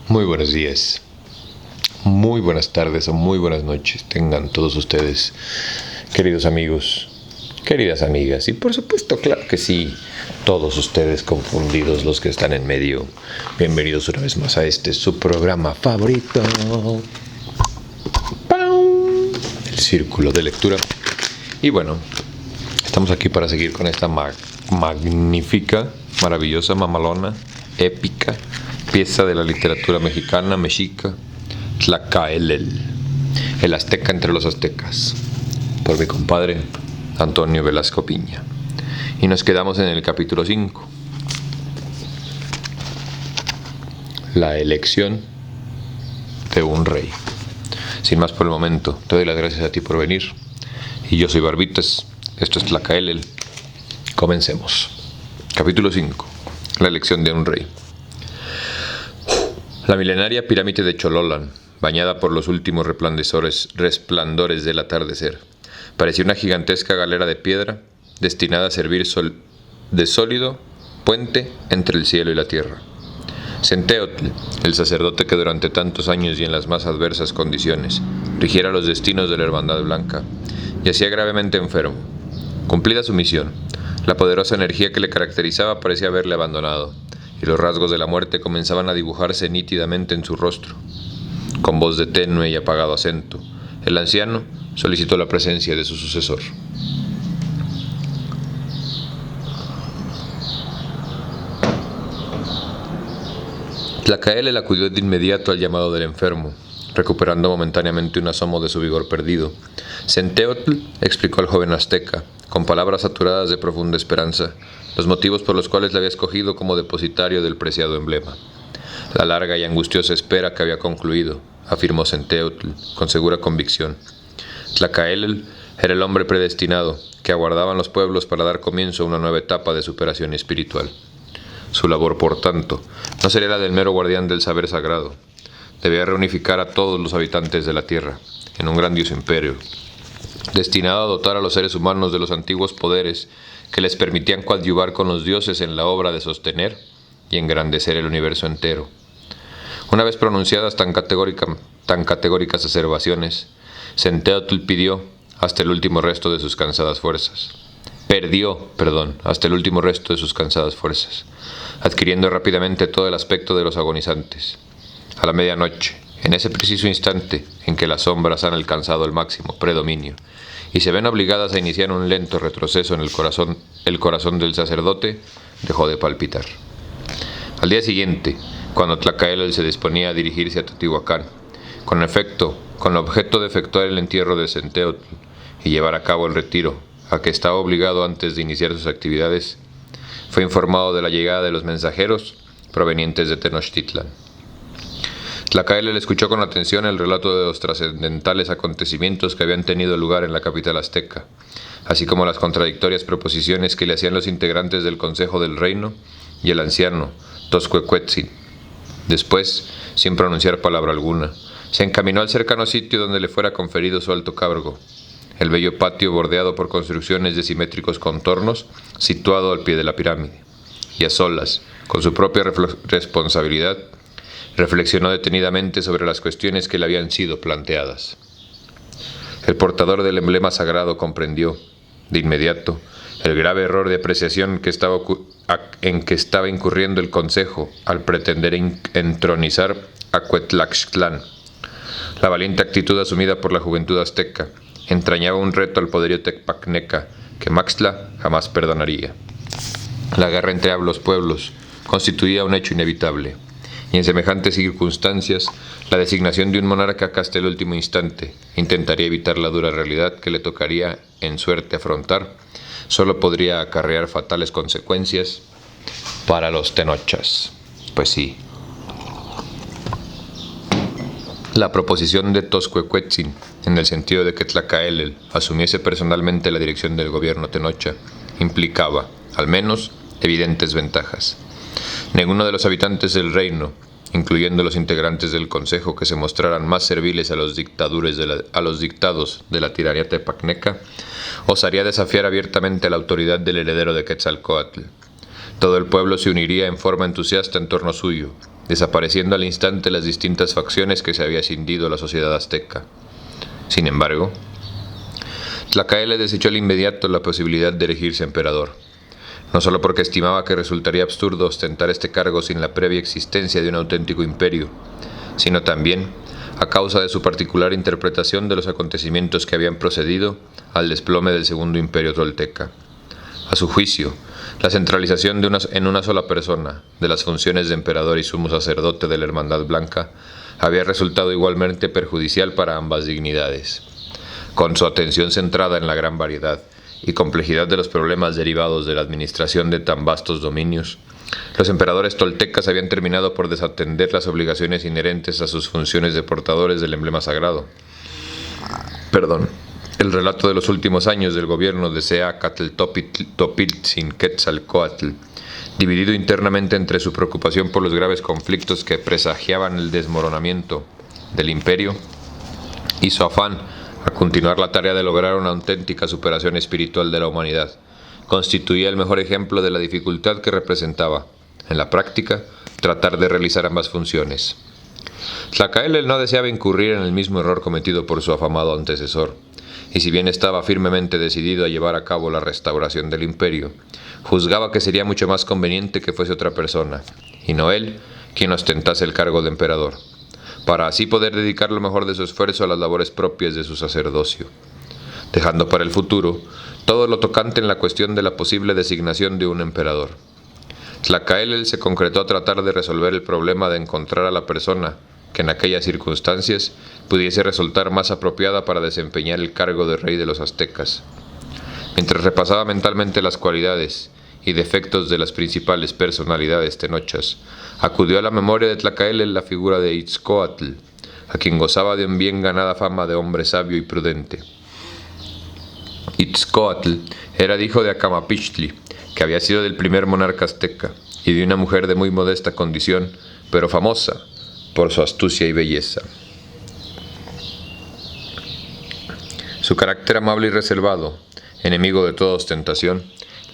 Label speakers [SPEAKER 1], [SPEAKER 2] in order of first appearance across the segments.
[SPEAKER 1] Muy buenos días, muy buenas tardes o muy buenas noches tengan todos ustedes, queridos amigos, queridas amigas y por supuesto, claro que sí, todos ustedes confundidos, los que están en medio. Bienvenidos una vez más a su programa favorito, ¡pam!, el Círculo de Lectura. Y bueno, estamos aquí para seguir con esta magnífica, maravillosa, mamalona, épica pieza de la literatura mexicana, mexica, Tlacaelel, el azteca entre los aztecas, por mi compadre Antonio Velasco Piña. Y nos quedamos en el capítulo 5, la elección de un rey. Sin más por el momento, te doy las gracias a ti por venir. Y yo soy Barbitas, esto es Tlacaelel. Comencemos. Capítulo 5, la elección de un rey. La milenaria pirámide de Chololan, bañada por los últimos resplandores del atardecer, parecía una gigantesca galera de piedra destinada a servir de sólido puente entre el cielo y la tierra. Centeotl, el sacerdote que durante tantos años y en las más adversas condiciones rigiera los destinos de la Hermandad Blanca, yacía gravemente enfermo. Cumplida su misión, la poderosa energía que le caracterizaba parecía haberle abandonado, y los rasgos de la muerte comenzaban a dibujarse nítidamente en su rostro. Con voz de tenue y apagado acento, el anciano solicitó la presencia de su sucesor. Tlacaelel acudió de inmediato al llamado del enfermo, recuperando momentáneamente un asomo de su vigor perdido. Centeotl explicó al joven azteca, con palabras saturadas de profunda esperanza, los motivos por los cuales le había escogido como depositario del preciado emblema. La larga y angustiosa espera que había concluido, afirmó Centeotl con segura convicción. Tlacaelel era el hombre predestinado que aguardaban los pueblos para dar comienzo a una nueva etapa de superación espiritual. Su labor, por tanto, no sería la del mero guardián del saber sagrado. Debía reunificar a todos los habitantes de la tierra en un grandioso imperio, destinado a dotar a los seres humanos de los antiguos poderes que les permitían coadyuvar con los dioses en la obra de sostener y engrandecer el universo entero. Una vez pronunciadas tan categóricas aseveraciones, Centeotl perdió hasta el último resto de sus cansadas fuerzas, adquiriendo rápidamente todo el aspecto de los agonizantes. A la medianoche, en ese preciso instante en que las sombras han alcanzado el máximo predominio y se ven obligadas a iniciar un lento retroceso en el corazón del sacerdote dejó de palpitar. Al día siguiente, cuando Tlacaelel se disponía a dirigirse a Teotihuacán, con el objeto de efectuar el entierro de Centeotl y llevar a cabo el retiro a que estaba obligado antes de iniciar sus actividades, fue informado de la llegada de los mensajeros provenientes de Tenochtitlan. Tlacaelel escuchó con atención el relato de los trascendentales acontecimientos que habían tenido lugar en la capital azteca, así como las contradictorias proposiciones que le hacían los integrantes del Consejo del Reino y el anciano Toscuecuetzin. Después, sin pronunciar palabra alguna, se encaminó al cercano sitio donde le fuera conferido su alto cargo, el bello patio bordeado por construcciones de simétricos contornos, situado al pie de la pirámide, y a solas, con su propia responsabilidad, reflexionó detenidamente sobre las cuestiones que le habían sido planteadas. El portador del emblema sagrado comprendió, de inmediato, el grave error de apreciación en que estaba incurriendo el Consejo al pretender entronizar a Cuetlaxtlán. La valiente actitud asumida por la juventud azteca entrañaba un reto al poderío tepacneca que Maxtla jamás perdonaría. La guerra entre ambos pueblos constituía un hecho inevitable, y en semejantes circunstancias, la designación de un monarca que hasta el último instante intentaría evitar la dura realidad que le tocaría en suerte afrontar, solo podría acarrear fatales consecuencias para los tenochas. Pues sí. La proposición de Toscuecuetzin, en el sentido de que Tlacaelel asumiese personalmente la dirección del gobierno tenocha, implicaba, al menos, evidentes ventajas. Ninguno de los habitantes del reino, incluyendo los integrantes del consejo que se mostraran más serviles a los dictados de la tiranía tepacneca, osaría desafiar abiertamente la autoridad del heredero de Quetzalcóatl. Todo el pueblo se uniría en forma entusiasta en torno suyo, desapareciendo al instante las distintas facciones que se había cindido la sociedad azteca. Sin embargo, Tlacaele desechó al inmediato la posibilidad de elegirse emperador, no solo porque estimaba que resultaría absurdo ostentar este cargo sin la previa existencia de un auténtico imperio, sino también a causa de su particular interpretación de los acontecimientos que habían procedido al desplome del segundo imperio tolteca. A su juicio, la centralización en una sola persona de las funciones de emperador y sumo sacerdote de la Hermandad Blanca había resultado igualmente perjudicial para ambas dignidades. Con su atención centrada en la gran variedad y complejidad de los problemas derivados de la administración de tan vastos dominios, los emperadores toltecas habían terminado por desatender las obligaciones inherentes a sus funciones de portadores del emblema sagrado. El relato de los últimos años del gobierno de Seacatl-Topiltzin Quetzalcóatl, dividido internamente entre su preocupación por los graves conflictos que presagiaban el desmoronamiento del imperio y su afán a continuar la tarea de lograr una auténtica superación espiritual de la humanidad, constituía el mejor ejemplo de la dificultad que representaba, en la práctica, tratar de realizar ambas funciones. Tlacaele no deseaba incurrir en el mismo error cometido por su afamado antecesor, y si bien estaba firmemente decidido a llevar a cabo la restauración del imperio, juzgaba que sería mucho más conveniente que fuese otra persona, y no él, quien ostentase el cargo de emperador, para así poder dedicar lo mejor de su esfuerzo a las labores propias de su sacerdocio, dejando para el futuro todo lo tocante en la cuestión de la posible designación de un emperador. Tlacaele se concretó a tratar de resolver el problema de encontrar a la persona que en aquellas circunstancias pudiese resultar más apropiada para desempeñar el cargo de rey de los aztecas. Mientras repasaba mentalmente las cualidades y defectos de las principales personalidades tenochas, acudió a la memoria de Tlacaele la figura de Itzcoatl, a quien gozaba de un bien ganada fama de hombre sabio y prudente. Itzcoatl era hijo de Acamapichtli, que había sido del primer monarca azteca, y de una mujer de muy modesta condición, pero famosa por su astucia y belleza. Su carácter amable y reservado, enemigo de toda ostentación,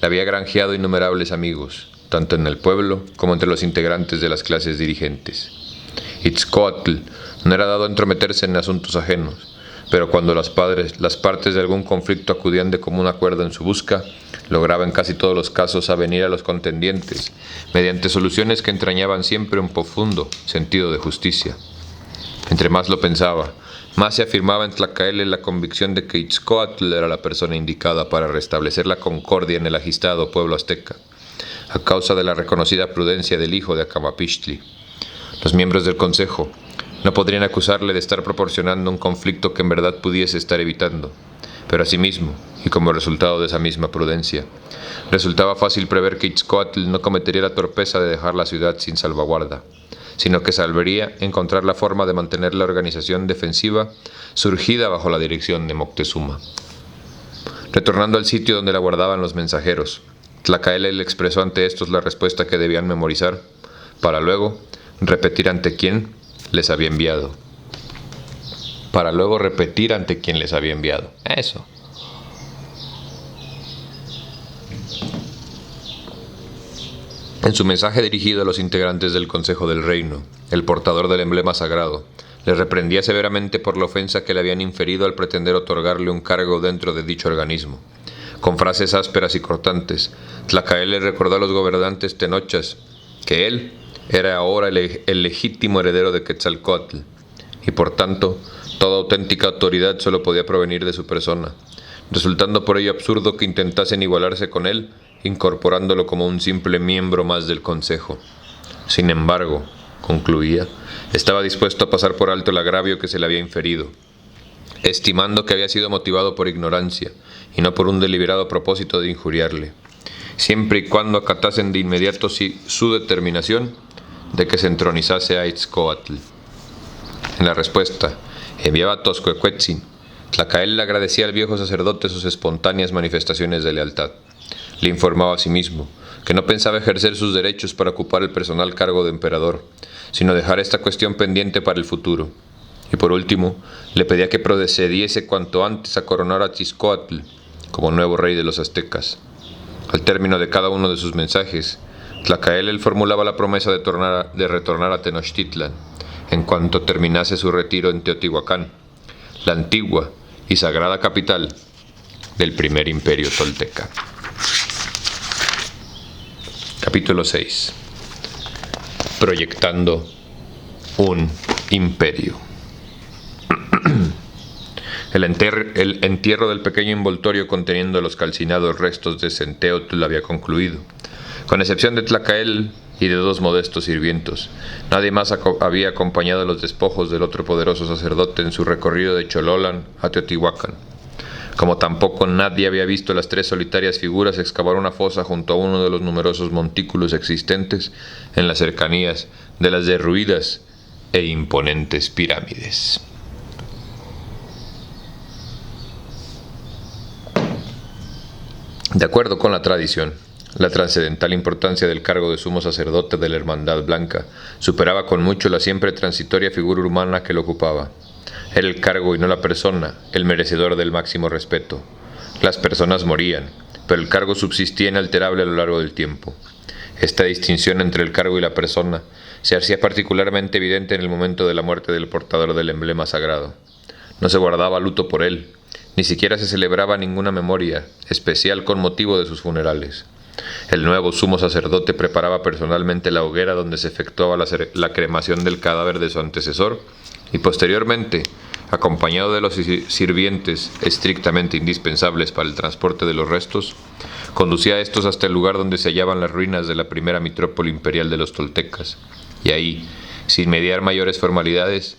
[SPEAKER 1] le había granjeado innumerables amigos, tanto en el pueblo como entre los integrantes de las clases dirigentes. Itzcoatl no era dado a entrometerse en asuntos ajenos, pero cuando las partes de algún conflicto acudían de común acuerdo en su busca, lograba en casi todos los casos avenir a los contendientes, mediante soluciones que entrañaban siempre un profundo sentido de justicia. Entre más lo pensaba, más se afirmaba en Tlacaele la convicción de que Itzcoatl era la persona indicada para restablecer la concordia en el agitado pueblo azteca, a causa de la reconocida prudencia del hijo de Acamapichtli. Los miembros del consejo no podrían acusarle de estar proporcionando un conflicto que en verdad pudiese estar evitando, pero asimismo, y como resultado de esa misma prudencia, resultaba fácil prever que Itzcoatl no cometería la torpeza de dejar la ciudad sin salvaguarda, sino que salvaría encontrar la forma de mantener la organización defensiva surgida bajo la dirección de Moctezuma. Retornando al sitio donde la guardaban los mensajeros, Tlacaele le expresó ante estos la respuesta que debían memorizar, para luego repetir ante quién les había enviado. Eso. En su mensaje dirigido a los integrantes del Consejo del Reino, el portador del emblema sagrado le reprendía severamente por la ofensa que le habían inferido al pretender otorgarle un cargo dentro de dicho organismo. Con frases ásperas y cortantes, Tlacaele recordó a los gobernantes tenochas que él era ahora el legítimo heredero de Quetzalcóatl, y por tanto, toda auténtica autoridad solo podía provenir de su persona, resultando por ello absurdo que intentasen igualarse con él, incorporándolo como un simple miembro más del consejo. Sin embargo, concluía, estaba dispuesto a pasar por alto el agravio que se le había inferido, estimando que había sido motivado por ignorancia y no por un deliberado propósito de injuriarle, siempre y cuando acatasen de inmediato su determinación de que se entronizase a Itzcoatl. En la respuesta, enviaba a Toscuecuetzin, Tlacaele le agradecía al viejo sacerdote sus espontáneas manifestaciones de lealtad. Le informaba a sí mismo que no pensaba ejercer sus derechos para ocupar el personal cargo de emperador, sino dejar esta cuestión pendiente para el futuro. Y por último, le pedía que procediese cuanto antes a coronar a Itzcoatl como nuevo rey de los aztecas. Al término de cada uno de sus mensajes, Tlacaelel formulaba la promesa de retornar a Tenochtitlan en cuanto terminase su retiro en Teotihuacán, la antigua y sagrada capital del primer imperio tolteca. Capítulo 6. Proyectando un imperio. El entierro del pequeño envoltorio conteniendo los calcinados restos de Centeotl había concluido. Con excepción de Tlacaelel y de 2 modestos sirvientos, nadie más había acompañado los despojos del otro poderoso sacerdote en su recorrido de Chololan a Teotihuacán. Como tampoco nadie había visto las 3 solitarias figuras excavar una fosa junto a uno de los numerosos montículos existentes en las cercanías de las derruidas e imponentes pirámides. De acuerdo con la tradición, la trascendental importancia del cargo de sumo sacerdote de la Hermandad Blanca superaba con mucho la siempre transitoria figura humana que lo ocupaba. Era el cargo y no la persona el merecedor del máximo respeto. Las personas morían, pero el cargo subsistía inalterable a lo largo del tiempo. Esta distinción entre el cargo y la persona se hacía particularmente evidente en el momento de la muerte del portador del emblema sagrado. No se guardaba luto por él, ni siquiera se celebraba ninguna memoria especial con motivo de sus funerales. El nuevo sumo sacerdote preparaba personalmente la hoguera donde se efectuaba la cremación del cadáver de su antecesor y posteriormente, acompañado de los sirvientes estrictamente indispensables para el transporte de los restos, conducía a estos hasta el lugar donde se hallaban las ruinas de la primera metrópoli imperial de los toltecas, y ahí, sin mediar mayores formalidades,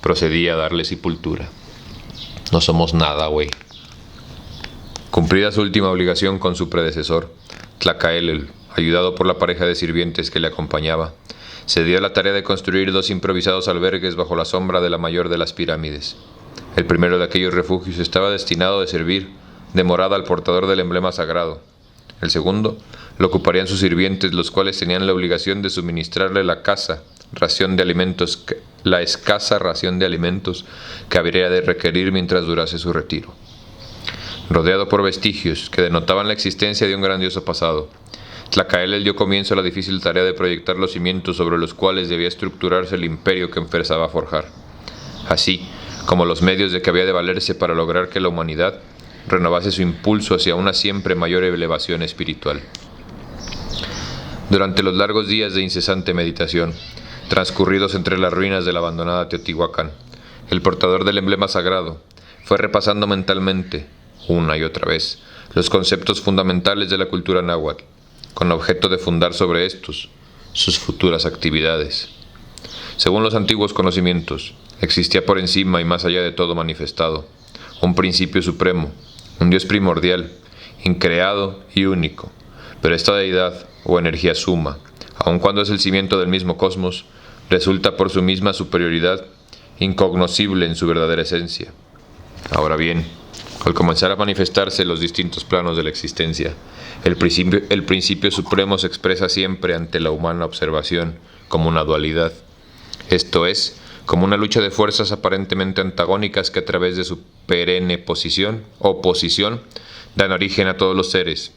[SPEAKER 1] procedía a darle sepultura. No somos nada, güey. Cumplida su última obligación con su predecesor, Tlacaelel, ayudado por la pareja de sirvientes que le acompañaba, se dio a la tarea de construir 2 improvisados albergues bajo la sombra de la mayor de las pirámides. El primero de aquellos refugios estaba destinado a servir de morada al portador del emblema sagrado. El segundo lo ocuparían sus sirvientes, los cuales tenían la obligación de suministrarle la escasa ración de alimentos que habría de requerir mientras durase su retiro. Rodeado por vestigios que denotaban la existencia de un grandioso pasado, Tlacaelel dio comienzo a la difícil tarea de proyectar los cimientos sobre los cuales debía estructurarse el imperio que empezaba a forjar, así como los medios de que había de valerse para lograr que la humanidad renovase su impulso hacia una siempre mayor elevación espiritual. Durante los largos días de incesante meditación, transcurridos entre las ruinas de la abandonada Teotihuacán, el portador del emblema sagrado fue repasando mentalmente, una y otra vez, los conceptos fundamentales de la cultura náhuatl, con objeto de fundar sobre estos sus futuras actividades. Según los antiguos conocimientos, existía por encima y más allá de todo manifestado un principio supremo, un Dios primordial, increado y único, pero esta deidad o energía suma, aun cuando es el cimiento del mismo cosmos, resulta por su misma superioridad incognoscible en su verdadera esencia. Ahora bien, al comenzar a manifestarse los distintos planos de la existencia, el principio supremo se expresa siempre ante la humana observación como una dualidad, esto es, como una lucha de fuerzas aparentemente antagónicas que a través de su perenne oposición, dan origen a todos los seres.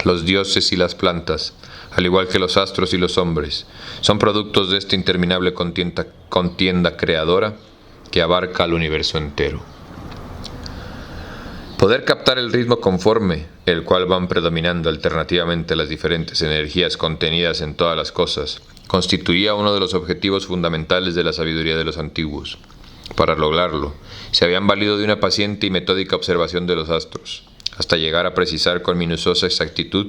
[SPEAKER 1] Los dioses y las plantas, al igual que los astros y los hombres, son productos de esta interminable contienda creadora que abarca al universo entero. Poder captar el ritmo conforme el cual van predominando alternativamente las diferentes energías contenidas en todas las cosas, constituía uno de los objetivos fundamentales de la sabiduría de los antiguos. Para lograrlo, se habían valido de una paciente y metódica observación de los astros, hasta llegar a precisar con minuciosa exactitud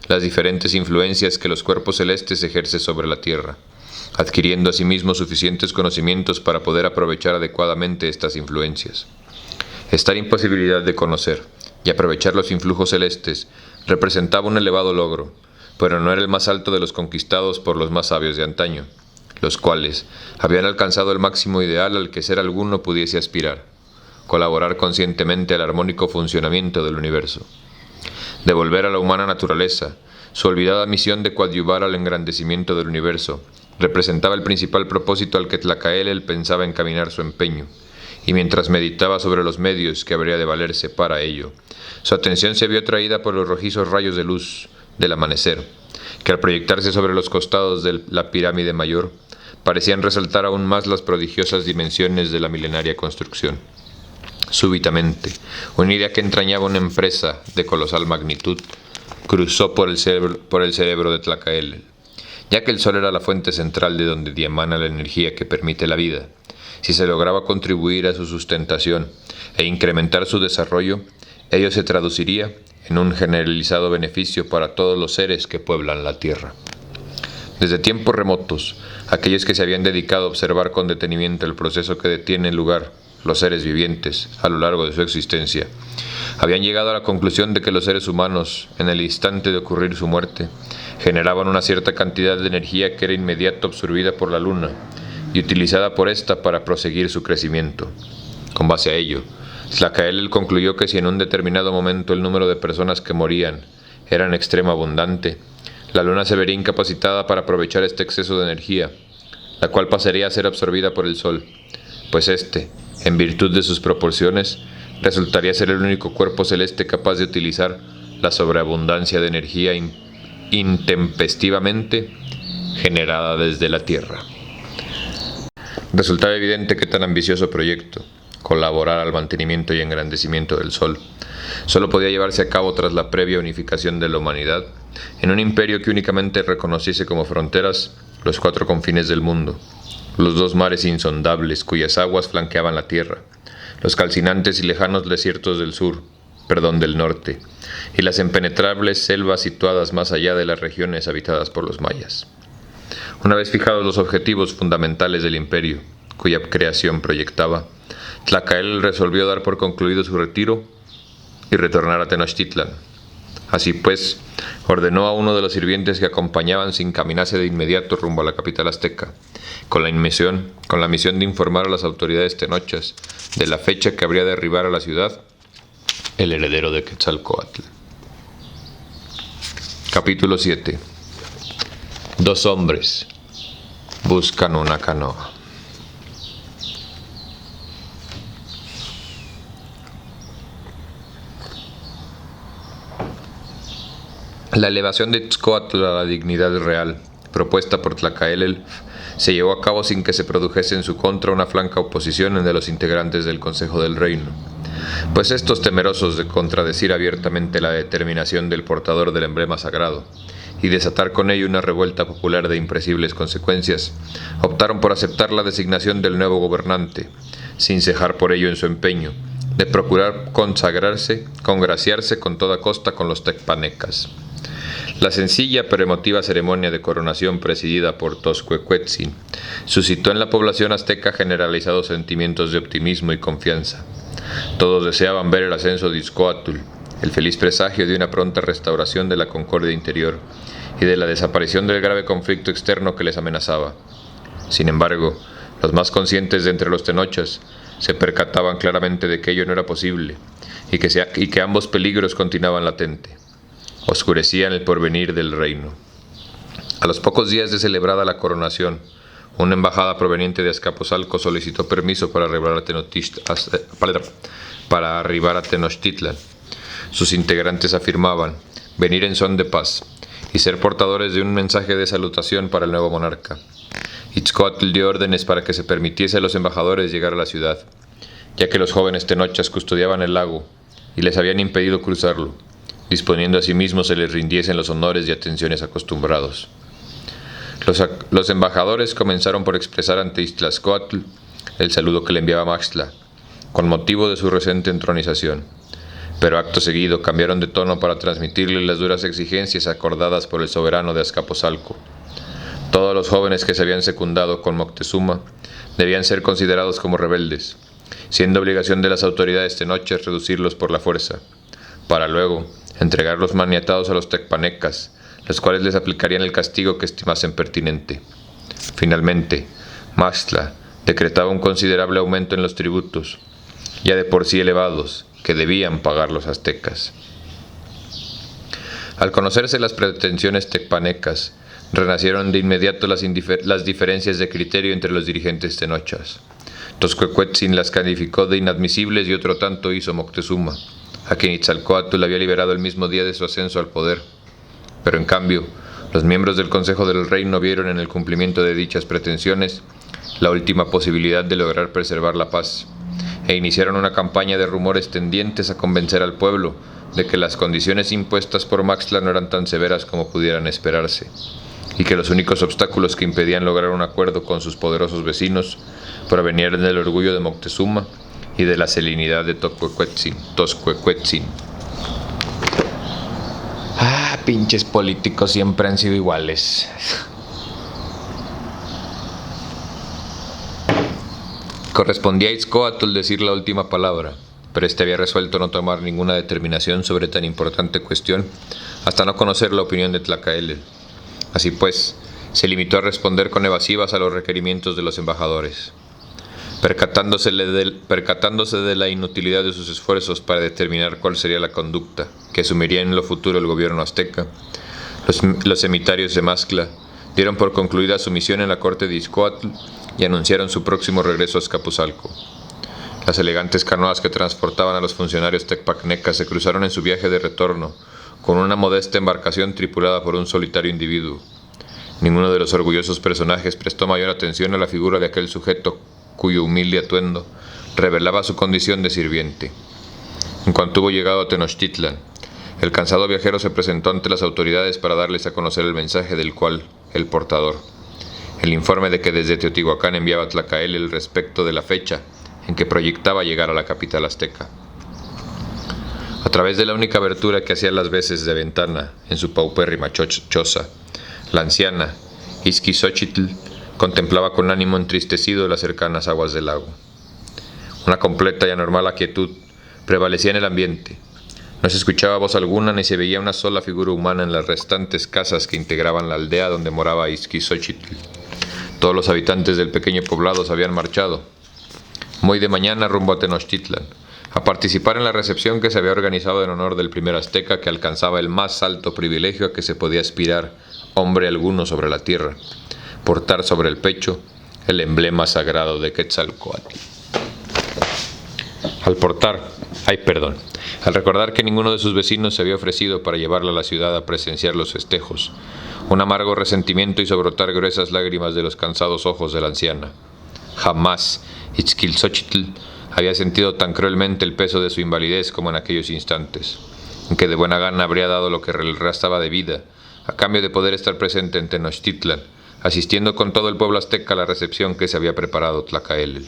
[SPEAKER 1] las diferentes influencias que los cuerpos celestes ejercen sobre la Tierra, adquiriendo asimismo suficientes conocimientos para poder aprovechar adecuadamente estas influencias. Esta imposibilidad de conocer y aprovechar los influjos celestes representaba un elevado logro, pero no era el más alto de los conquistados por los más sabios de antaño, los cuales habían alcanzado el máximo ideal al que ser alguno pudiese aspirar: colaborar conscientemente al armónico funcionamiento del universo. Devolver a la humana naturaleza su olvidada misión de coadyuvar al engrandecimiento del universo representaba el principal propósito al que Tlacaelel pensaba encaminar su empeño, y mientras meditaba sobre los medios que habría de valerse para ello, su atención se vio atraída por los rojizos rayos de luz del amanecer, que al proyectarse sobre los costados de la pirámide mayor, parecían resaltar aún más las prodigiosas dimensiones de la milenaria construcción. Súbitamente, una idea que entrañaba una empresa de colosal magnitud cruzó por el cerebro de Tlacaelel. Ya que el sol era la fuente central de donde emana la energía que permite la vida, si se lograba contribuir a su sustentación e incrementar su desarrollo, ello se traduciría en un generalizado beneficio para todos los seres que pueblan la tierra. Desde tiempos remotos, aquellos que se habían dedicado a observar con detenimiento el proceso que detiene lugar los seres vivientes a lo largo de su existencia, habían llegado a la conclusión de que los seres humanos, en el instante de ocurrir su muerte, generaban una cierta cantidad de energía que era inmediato absorbida por la luna y utilizada por ésta para proseguir su crecimiento. Con base a ello, Tlacaelel concluyó que si en un determinado momento el número de personas que morían era en extremo abundante, la luna se vería incapacitada para aprovechar este exceso de energía, la cual pasaría a ser absorbida por el sol, pues éste, en virtud de sus proporciones, resultaría ser el único cuerpo celeste capaz de utilizar la sobreabundancia de energía intempestivamente generada desde la Tierra. Resultaba evidente que tan ambicioso proyecto, colaborar al mantenimiento y engrandecimiento del Sol, solo podía llevarse a cabo tras la previa unificación de la humanidad en un imperio que únicamente reconociese como fronteras los 4 confines del mundo, los 2 mares insondables cuyas aguas flanqueaban la tierra, los calcinantes y lejanos desiertos del norte, y las impenetrables selvas situadas más allá de las regiones habitadas por los mayas. Una vez fijados los objetivos fundamentales del imperio, cuya creación proyectaba, Tlacaelel resolvió dar por concluido su retiro y retornar a Tenochtitlan. Así pues, ordenó a uno de los sirvientes que acompañaban se encaminase de inmediato rumbo a la capital azteca, con la misión de informar a las autoridades tenochas de la fecha que habría de arribar a la ciudad el heredero de Quetzalcóatl. Capítulo 7. 2 hombres buscan una canoa. La elevación de Itzcoatl a la dignidad real, propuesta por Tlacaelel, se llevó a cabo sin que se produjese en su contra una franca oposición de los integrantes del Consejo del Reino, pues estos, temerosos de contradecir abiertamente la determinación del portador del emblema sagrado y desatar con ello una revuelta popular de impresibles consecuencias, optaron por aceptar la designación del nuevo gobernante, sin cejar por ello en su empeño de procurar congraciarse con toda costa con los tecpanecas. La sencilla pero emotiva ceremonia de coronación presidida por Toscuecuetzin suscitó en la población azteca generalizados sentimientos de optimismo y confianza. Todos deseaban ver el ascenso de Itzcoatl, el feliz presagio de una pronta restauración de la concordia interior y de la desaparición del grave conflicto externo que les amenazaba. Sin embargo, los más conscientes de entre los tenochas se percataban claramente de que ello no era posible y que ambos peligros continuaban latentes. Oscurecían el porvenir del reino. A los pocos días de celebrada la coronación, una embajada proveniente de Azcapotzalco solicitó permiso para arribar a Tenochtitlan. Sus integrantes afirmaban venir en son de paz y ser portadores de un mensaje de salutación para el nuevo monarca. Itzcoatl dio órdenes para que se permitiese a los embajadores llegar a la ciudad, ya que los jóvenes tenochas custodiaban el lago y les habían impedido cruzarlo, disponiendo asimismo se les rindiesen los honores y atenciones acostumbrados. Los embajadores comenzaron por expresar ante Iztaccíhuatl el saludo que le enviaba Maxtla, con motivo de su reciente entronización, pero acto seguido cambiaron de tono para transmitirle las duras exigencias acordadas por el soberano de Azcapotzalco. Todos los jóvenes que se habían secundado con Moctezuma debían ser considerados como rebeldes, siendo obligación de las autoridades tenochas reducirlos por la fuerza, para luego entregarlos maniatados a los tecpanecas, los cuales les aplicarían el castigo que estimasen pertinente. Finalmente, Maxtla decretaba un considerable aumento en los tributos, ya de por sí elevados, que debían pagar los aztecas. Al conocerse las pretensiones tecpanecas, renacieron de inmediato las diferencias de criterio entre los dirigentes tenochas. Toscuecuetzin las calificó de inadmisibles y otro tanto hizo Moctezuma, a quien Itzalcóatl había liberado el mismo día de su ascenso al poder. Pero en cambio, Los miembros del Consejo del Reino vieron en el cumplimiento de dichas pretensiones la última posibilidad de lograr preservar la paz, e iniciaron una campaña de rumores tendientes a convencer al pueblo de que las condiciones impuestas por Maxtla no eran tan severas como pudieran esperarse, y que los únicos obstáculos que impedían lograr un acuerdo con sus poderosos vecinos provenían del orgullo de Moctezuma y de la salinidad de Toscuecuetzin. Pinches políticos siempre han sido iguales. Correspondía a Itzcoatl decir la última palabra, pero este había resuelto no tomar ninguna determinación sobre tan importante cuestión hasta no conocer la opinión de Tlacaelel. Así pues, se limitó a responder con evasivas a los requerimientos de los embajadores. Percatándose de la inutilidad de sus esfuerzos para determinar cuál sería la conducta que asumiría en lo futuro el gobierno azteca, los emisarios de Maxtla dieron por concluida su misión en la corte de Itzcoatl y anunciaron su próximo regreso a Azcapotzalco. Las elegantes canoas que transportaban a los funcionarios tecpacnecas se cruzaron en su viaje de retorno con una modesta embarcación tripulada por un solitario individuo. Ninguno de los orgullosos personajes prestó mayor atención a la figura de aquel sujeto cuyo humilde atuendo revelaba su condición de sirviente. En cuanto hubo llegado a Tenochtitlan, el cansado viajero se presentó ante las autoridades para darles a conocer el mensaje del cual el portador, el informe de que desde Teotihuacán enviaba a Tlacaelel respecto de la fecha en que proyectaba llegar a la capital azteca. A través de la única abertura que hacía las veces de ventana en su paupérrima choza, la anciana Ixquixóchitl contemplaba con ánimo entristecido las cercanas aguas del lago. Una completa y anormal quietud prevalecía en el ambiente. No se escuchaba voz alguna ni se veía una sola figura humana en las restantes casas que integraban la aldea donde moraba Ixquixóchitl. Todos los habitantes del pequeño poblado se habían marchado, muy de mañana rumbo a Tenochtitlan, a participar en la recepción que se había organizado en honor del primer azteca que alcanzaba el más alto privilegio a que se podía aspirar hombre alguno sobre la tierra: portar sobre el pecho el emblema sagrado de Quetzalcóatl. Al recordar que ninguno de sus vecinos se había ofrecido para llevarla a la ciudad a presenciar los festejos, un amargo resentimiento hizo brotar gruesas lágrimas de los cansados ojos de la anciana. Jamás Ixquilxóchitl había sentido tan cruelmente el peso de su invalidez como en aquellos instantes, en que de buena gana habría dado lo que le restaba de vida, a cambio de poder estar presente en Tenochtitlan, asistiendo con todo el pueblo azteca a la recepción que se había preparado Tlacaelel.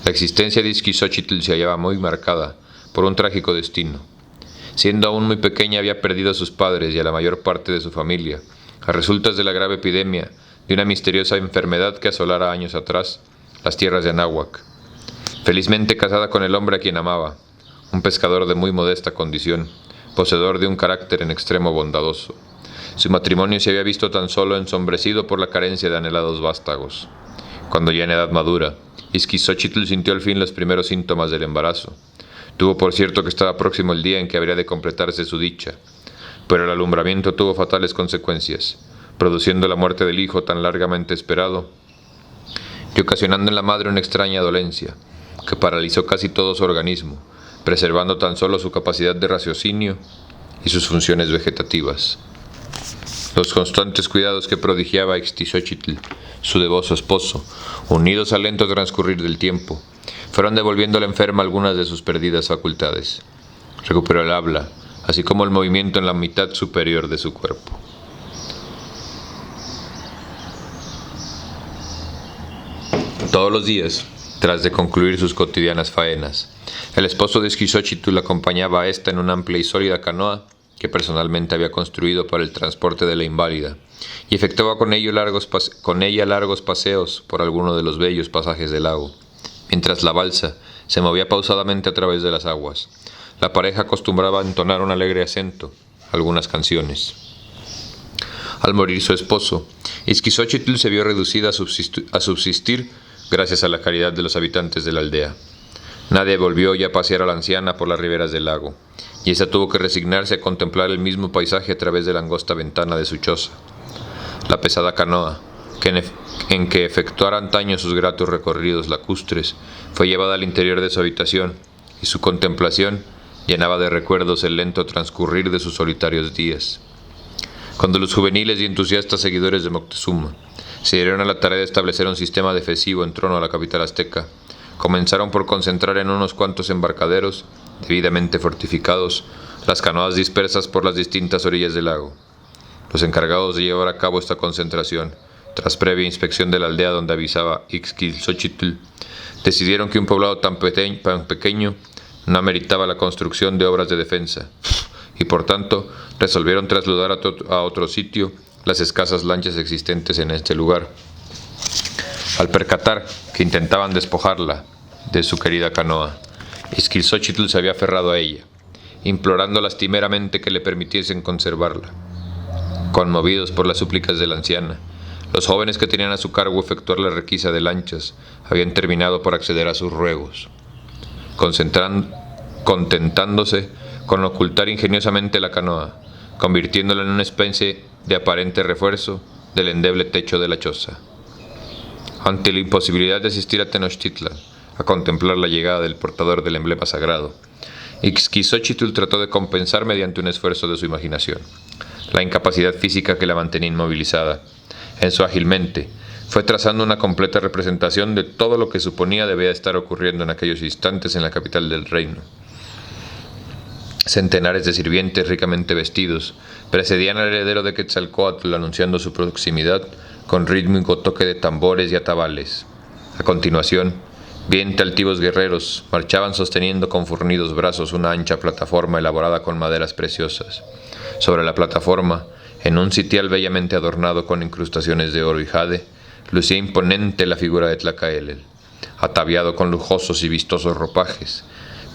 [SPEAKER 1] La existencia de Ixquixóchitl se hallaba muy marcada por un trágico destino. Siendo aún muy pequeña había perdido a sus padres y a la mayor parte de su familia, a resultas de la grave epidemia de una misteriosa enfermedad que asolara años atrás las tierras de Anáhuac. Felizmente casada con el hombre a quien amaba, un pescador de muy modesta condición, poseedor de un carácter en extremo bondadoso, su matrimonio se había visto tan solo ensombrecido por la carencia de anhelados vástagos. Cuando ya en edad madura, Ixquixóchitl sintió al fin los primeros síntomas del embarazo. Tuvo por cierto que estaba próximo el día en que habría de completarse su dicha, pero el alumbramiento tuvo fatales consecuencias, produciendo la muerte del hijo tan largamente esperado y ocasionando en la madre una extraña dolencia que paralizó casi todo su organismo, preservando tan solo su capacidad de raciocinio y sus funciones vegetativas. Los constantes cuidados que prodigiaba Ixquixóchitl, su devoto esposo, unidos al lento transcurrir del tiempo, fueron devolviendo a la enferma algunas de sus perdidas facultades. Recuperó el habla, así como el movimiento en la mitad superior de su cuerpo. Todos los días, tras de concluir sus cotidianas faenas, el esposo de Ixquixóchitl acompañaba a ésta en una amplia y sólida canoa que personalmente había construido para el transporte de la inválida, y efectuaba con ella largos paseos por alguno de los bellos pasajes del lago. Mientras la balsa se movía pausadamente a través de las aguas, la pareja acostumbraba a entonar un alegre acento, algunas canciones. Al morir su esposo, Ixquixóchitl se vio reducida a subsistir gracias a la caridad de los habitantes de la aldea. Nadie volvió ya a pasear a la anciana por las riberas del lago, y esa tuvo que resignarse a contemplar el mismo paisaje a través de la angosta ventana de su choza. La pesada canoa, en que efectuara antaño sus gratos recorridos lacustres, fue llevada al interior de su habitación, y su contemplación llenaba de recuerdos el lento transcurrir de sus solitarios días. Cuando los juveniles y entusiastas seguidores de Moctezuma se dieron a la tarea de establecer un sistema defensivo en torno a la capital azteca, comenzaron por concentrar en unos cuantos embarcaderos, debidamente fortificados, las canoas dispersas por las distintas orillas del lago. Los encargados de llevar a cabo esta concentración, tras previa inspección de la aldea donde avisaba Ixquilxóchitl, decidieron que un poblado tan pequeño no ameritaba la construcción de obras de defensa, y por tanto resolvieron trasladar a otro sitio las escasas lanchas existentes en este lugar. Al percatar que intentaban despojarla de su querida canoa, Ixquilxóchitl se había aferrado a ella, implorando lastimeramente que le permitiesen conservarla. Conmovidos por las súplicas de la anciana, los jóvenes que tenían a su cargo efectuar la requisa de lanchas habían terminado por acceder a sus ruegos, contentándose con ocultar ingeniosamente la canoa, convirtiéndola en una especie de aparente refuerzo del endeble techo de la choza. Ante la imposibilidad de asistir a Tenochtitlan a contemplar la llegada del portador del emblema sagrado, Ixquilxóchitl trató de compensar mediante un esfuerzo de su imaginación la incapacidad física que la mantenía inmovilizada. En su ágil mente fue trazando una completa representación de todo lo que suponía debía estar ocurriendo en aquellos instantes en la capital del reino. Centenares de sirvientes ricamente vestidos precedían al heredero de Quetzalcóatl anunciando su proximidad con rítmico toque de tambores y atabales. A continuación, 20 altivos guerreros marchaban sosteniendo con fornidos brazos una ancha plataforma elaborada con maderas preciosas. Sobre la plataforma, en un sitial bellamente adornado con incrustaciones de oro y jade, lucía imponente la figura de Tlacaelel, ataviado con lujosos y vistosos ropajes.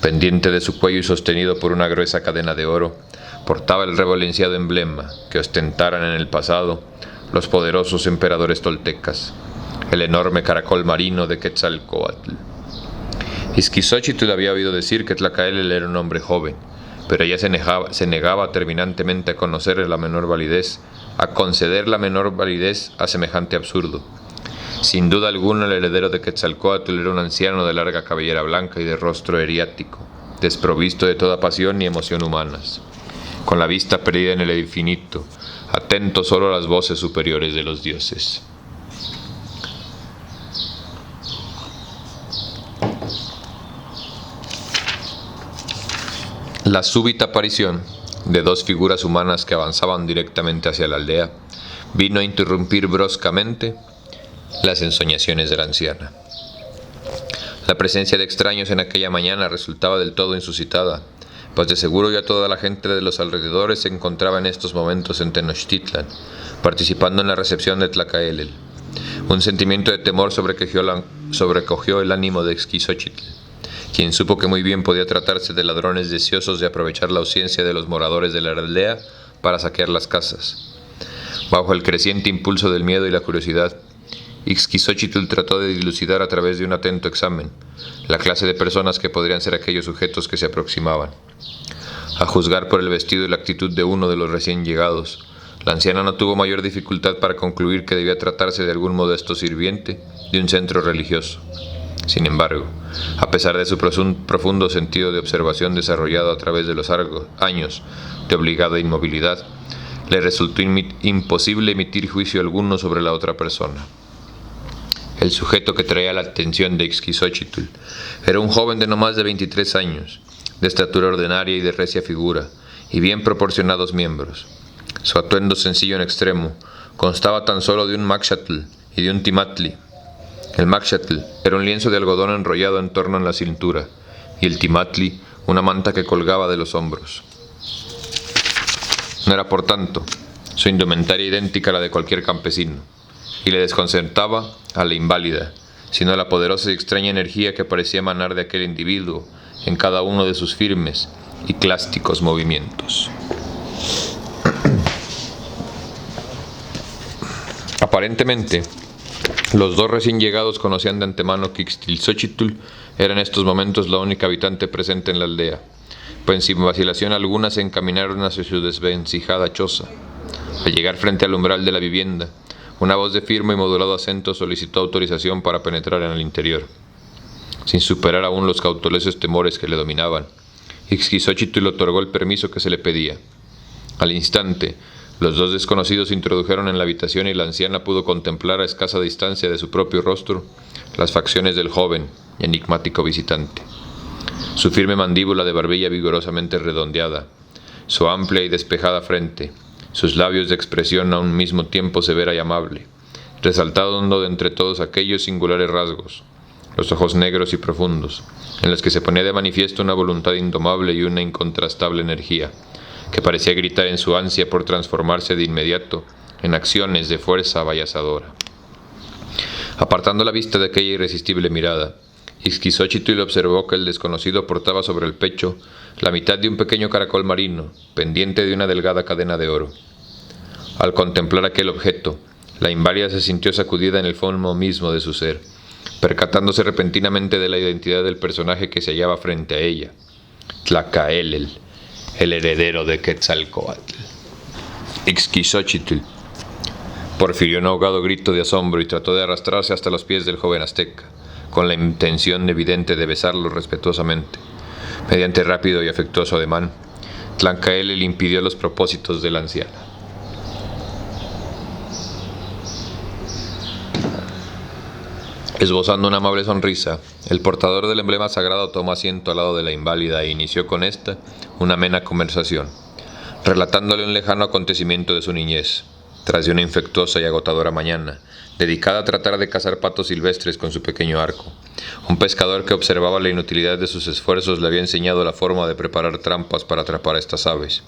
[SPEAKER 1] Pendiente de su cuello y sostenido por una gruesa cadena de oro, portaba el reverenciado emblema que ostentaran en el pasado los poderosos emperadores toltecas, el enorme caracol marino de Quetzalcóatl. Ixquilxóchitl había oído decir que Tlacaelel era un hombre joven, pero ella se negaba terminantemente a conceder la menor validez a semejante absurdo. Sin duda alguna el heredero de Quetzalcóatl era un anciano de larga cabellera blanca y de rostro eriático, desprovisto de toda pasión ni emoción humanas, con la vista perdida en el infinito, atento solo a las voces superiores de los dioses. La súbita aparición de dos figuras humanas que avanzaban directamente hacia la aldea vino a interrumpir bruscamente las ensoñaciones de la anciana. La presencia de extraños en aquella mañana resultaba del todo inusitada, pues de seguro ya toda la gente de los alrededores se encontraba en estos momentos en Tenochtitlan, participando en la recepción de Tlacaelel. Un sentimiento de temor sobrecogió el ánimo de Ixquilxóchitl, quien supo que muy bien podía tratarse de ladrones deseosos de aprovechar la ausencia de los moradores de la aldea para saquear las casas. Bajo el creciente impulso del miedo y la curiosidad, Ixquilxóchitl trató de dilucidar a través de un atento examen la clase de personas que podrían ser aquellos sujetos que se aproximaban. A juzgar por el vestido y la actitud de uno de los recién llegados, la anciana no tuvo mayor dificultad para concluir que debía tratarse de algún modesto sirviente de un centro religioso. Sin embargo, a pesar de su profundo sentido de observación desarrollado a través de los años de obligada inmovilidad, le resultó imposible emitir juicio alguno sobre la otra persona. El sujeto que traía la atención de Ixquilxóchitl era un joven de no más de 23 años, de estatura ordinaria y de recia figura, y bien proporcionados miembros. Su atuendo sencillo en extremo constaba tan solo de un maxatl y de un timatli. El maxatl era un lienzo de algodón enrollado en torno a la cintura, y el timatli una manta que colgaba de los hombros. No era, por tanto, su indumentaria idéntica a la de cualquier campesino, y le desconcertaba a la inválida, sino la poderosa y extraña energía que parecía emanar de aquel individuo en cada uno de sus firmes y clásticos movimientos. Aparentemente, los dos recién llegados conocían de antemano que Ixquilxóchitl era en estos momentos la única habitante presente en la aldea, pues sin vacilación alguna se encaminaron hacia su desvencijada choza. Al llegar frente al umbral de la vivienda, una voz de firme y modulado acento solicitó autorización para penetrar en el interior. Sin superar aún los cautelosos temores que le dominaban, Ixquilxóchitl otorgó el permiso que se le pedía. Al instante, Los dos desconocidos se introdujeron en la habitación y la anciana pudo contemplar a escasa distancia de su propio rostro las facciones del joven y enigmático visitante. Su firme mandíbula de barbilla vigorosamente redondeada, su amplia y despejada frente, sus labios de expresión a un mismo tiempo severa y amable, resaltando de entre todos aquellos singulares rasgos, los ojos negros y profundos, en los que se ponía de manifiesto una voluntad indomable y una incontrastable energía, que parecía gritar en su ansia por transformarse de inmediato en acciones de fuerza avallazadora. Apartando la vista de aquella irresistible mirada, Ixquizóchitl observó que el desconocido portaba sobre el pecho la mitad de un pequeño caracol marino, pendiente de una delgada cadena de oro. Al contemplar aquel objeto, la inválida se sintió sacudida en el fondo mismo de su ser, percatándose repentinamente de la identidad del personaje que se hallaba frente a ella: Tlacaelel, el heredero de Quetzalcóatl. Ixquizóchitl porfirió un ahogado grito de asombro y trató de arrastrarse hasta los pies del joven azteca, con la intención evidente de besarlo respetuosamente. Mediante rápido y afectuoso ademán, Tlacaelel impidió los propósitos de la anciana. Esbozando una amable sonrisa, el portador del emblema sagrado tomó asiento al lado de la inválida e inició con ésta una amena conversación, relatándole un lejano acontecimiento de su niñez, tras de una infectuosa y agotadora mañana, dedicada a tratar de cazar patos silvestres con su pequeño arco. Un pescador que observaba la inutilidad de sus esfuerzos le había enseñado la forma de preparar trampas para atrapar a estas aves,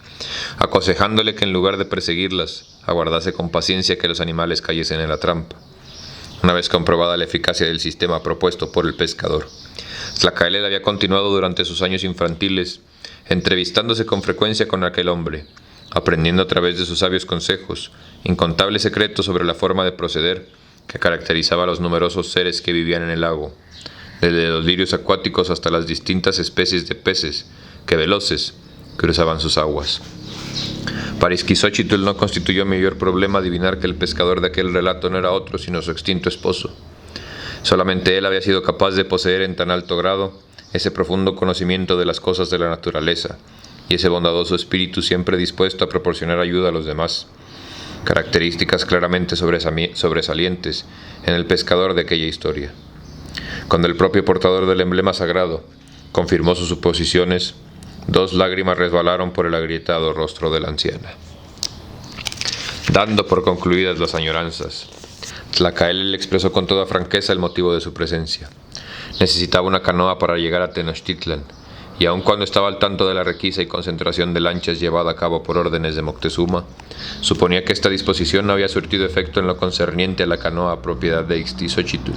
[SPEAKER 1] aconsejándole que en lugar de perseguirlas, aguardase con paciencia que los animales cayesen en la trampa. Una vez comprobada la eficacia del sistema propuesto por el pescador, Tlacaelel había continuado durante sus años infantiles, entrevistándose con frecuencia con aquel hombre, aprendiendo a través de sus sabios consejos incontables secretos sobre la forma de proceder que caracterizaba a los numerosos seres que vivían en el lago, desde los lirios acuáticos hasta las distintas especies de peces que, veloces, cruzaban sus aguas. Para Ixquizóchitl no constituyó mayor problema adivinar que el pescador de aquel relato no era otro sino su extinto esposo. Solamente él había sido capaz de poseer en tan alto grado ese profundo conocimiento de las cosas de la naturaleza y ese bondadoso espíritu siempre dispuesto a proporcionar ayuda a los demás, características claramente sobresalientes en el pescador de aquella historia. Cuando el propio portador del emblema sagrado confirmó sus suposiciones, 2 lágrimas resbalaron por el agrietado rostro de la anciana. Dando por concluidas las añoranzas, Tlacaelel expresó con toda franqueza el motivo de su presencia. Necesitaba una canoa para llegar a Tenochtitlan, y aun cuando estaba al tanto de la requisa y concentración de lanchas llevada a cabo por órdenes de Moctezuma, suponía que esta disposición no había surtido efecto en lo concerniente a la canoa propiedad de Ixquizóchitl,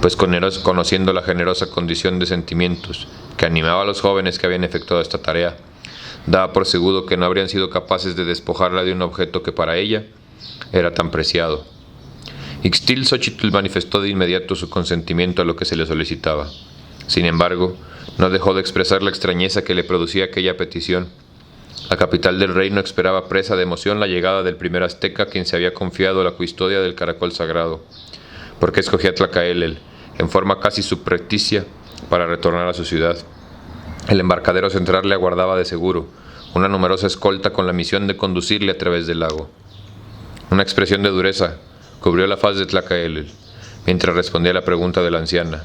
[SPEAKER 1] pues conociendo la generosa condición de sentimientos que animaba a los jóvenes que habían efectuado esta tarea, daba por seguro que no habrían sido capaces de despojarla de un objeto que para ella era tan preciado. Ixquizóchitl manifestó de inmediato su consentimiento a lo que se le solicitaba. Sin embargo, no dejó de expresar la extrañeza que le producía aquella petición. La capital del reino esperaba presa de emoción la llegada del primer azteca a quien se había confiado la custodia del caracol sagrado. ¿Por qué escogía a Tlacaelel, en forma casi subrepticia, para retornar a su ciudad? El embarcadero central le aguardaba de seguro, una numerosa escolta con la misión de conducirle a través del lago. Una expresión de dureza cubrió la faz de Tlacaelel, mientras respondía a la pregunta de la anciana.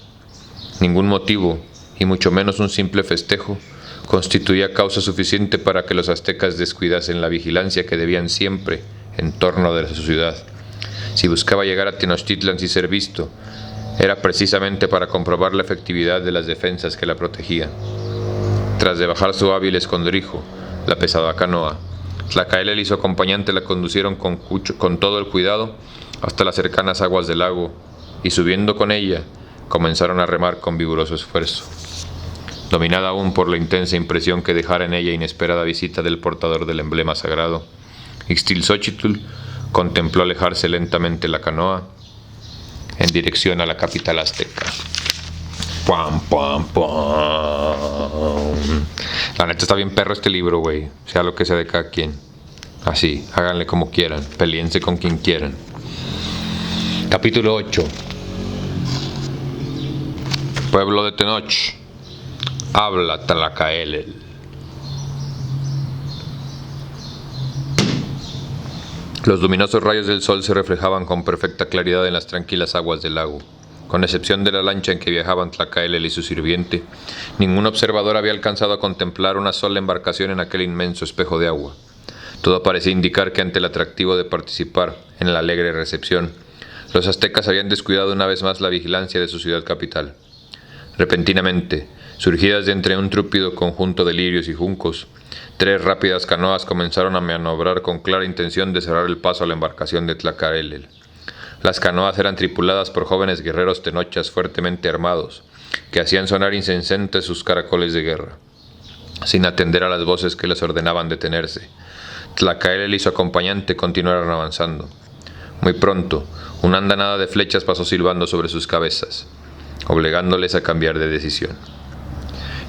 [SPEAKER 1] Ningún motivo, y mucho menos un simple festejo, constituía causa suficiente para que los aztecas descuidasen la vigilancia que debían siempre en torno de su ciudad. Si buscaba llegar a Tenochtitlan sin ser visto, era precisamente para comprobar la efectividad de las defensas que la protegían. Tras de bajar su hábil escondrijo, la pesada canoa, Tlacaelel y su acompañante la conducieron con todo el cuidado hasta las cercanas aguas del lago, y subiendo con ella, comenzaron a remar con vigoroso esfuerzo. Dominada aún por la intensa impresión que dejara en ella inesperada visita del portador del emblema sagrado, Ixquizóchitl contempló alejarse lentamente la canoa en dirección a la capital azteca. ¡Pam, pam, pam! La neta está bien perro este libro, güey. Sea lo que sea de cada quien. Así, háganle como quieran, peleense con quien quieran. Capítulo 8. Pueblo de Tenoch. Habla Tlacaelel. Los luminosos rayos del sol se reflejaban con perfecta claridad en las tranquilas aguas del lago. Con excepción de la lancha en que viajaban Tlacaelel y su sirviente, ningún observador había alcanzado a contemplar una sola embarcación en aquel inmenso espejo de agua. Todo parecía indicar que ante el atractivo de participar en la alegre recepción, los aztecas habían descuidado una vez más la vigilancia de su ciudad capital. Repentinamente, surgidas de entre un trúpido conjunto de lirios y juncos, 3 rápidas canoas comenzaron a maniobrar con clara intención de cerrar el paso a la embarcación de Tlacaelel. Las canoas eran tripuladas por jóvenes guerreros tenochas fuertemente armados, que hacían sonar incessantes sus caracoles de guerra, sin atender a las voces que les ordenaban detenerse. Tlacaelel y su acompañante continuaron avanzando. Muy pronto, una andanada de flechas pasó silbando sobre sus cabezas, obligándoles a cambiar de decisión.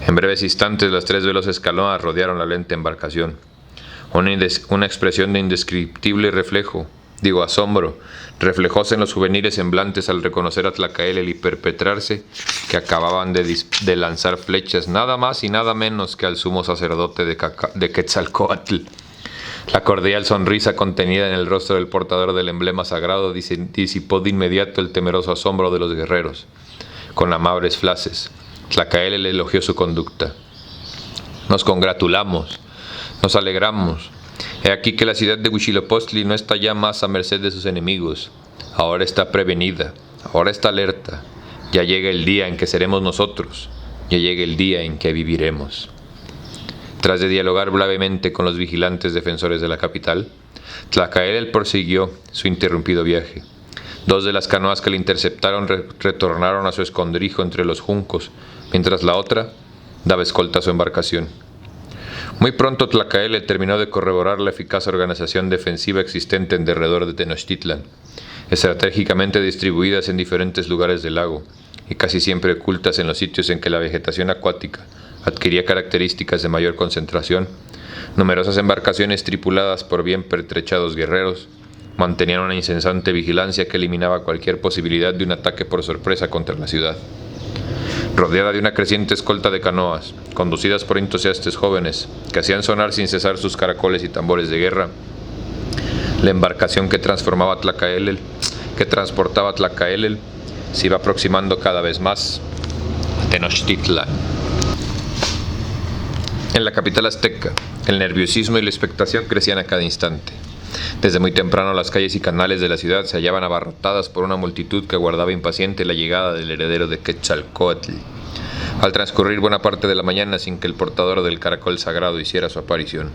[SPEAKER 1] En breves instantes, las 3 veloces canoas rodearon la lenta embarcación. Una expresión de indescriptible asombro, reflejóse en los juveniles semblantes al reconocer a Tlacaelel y perpetrarse que acababan de lanzar flechas nada más y nada menos que al sumo sacerdote de Quetzalcóatl. La cordial sonrisa contenida en el rostro del portador del emblema sagrado disipó de inmediato el temeroso asombro de los guerreros. Con amables frases, Tlacaelel elogió su conducta. Nos congratulamos, nos alegramos. He aquí que la ciudad de Huitzilopochtli no está ya más a merced de sus enemigos. Ahora está prevenida, ahora está alerta. Ya llega el día en que seremos nosotros, ya llega el día en que viviremos. Tras de dialogar brevemente con los vigilantes defensores de la capital, Tlacaelel prosiguió su interrumpido viaje. 2 de las canoas que le interceptaron retornaron a su escondrijo entre los juncos, mientras la otra daba escolta a su embarcación. Muy pronto Tlacaelel terminó de corroborar la eficaz organización defensiva existente en derredor de Tenochtitlan, estratégicamente distribuidas en diferentes lugares del lago y casi siempre ocultas en los sitios en que la vegetación acuática adquiría características de mayor concentración. Numerosas embarcaciones tripuladas por bien pertrechados guerreros mantenían una incesante vigilancia que eliminaba cualquier posibilidad de un ataque por sorpresa contra la ciudad. Rodeada de una creciente escolta de canoas, conducidas por entusiastas jóvenes que hacían sonar sin cesar sus caracoles y tambores de guerra, la embarcación que transportaba Tlacaelel se iba aproximando cada vez más a Tenochtitlan. En la capital azteca, el nerviosismo y la expectación crecían a cada instante. Desde muy temprano las calles y canales de la ciudad se hallaban abarrotadas por una multitud que aguardaba impaciente la llegada del heredero de Quetzalcóatl. Al transcurrir buena parte de la mañana sin que el portador del caracol sagrado hiciera su aparición,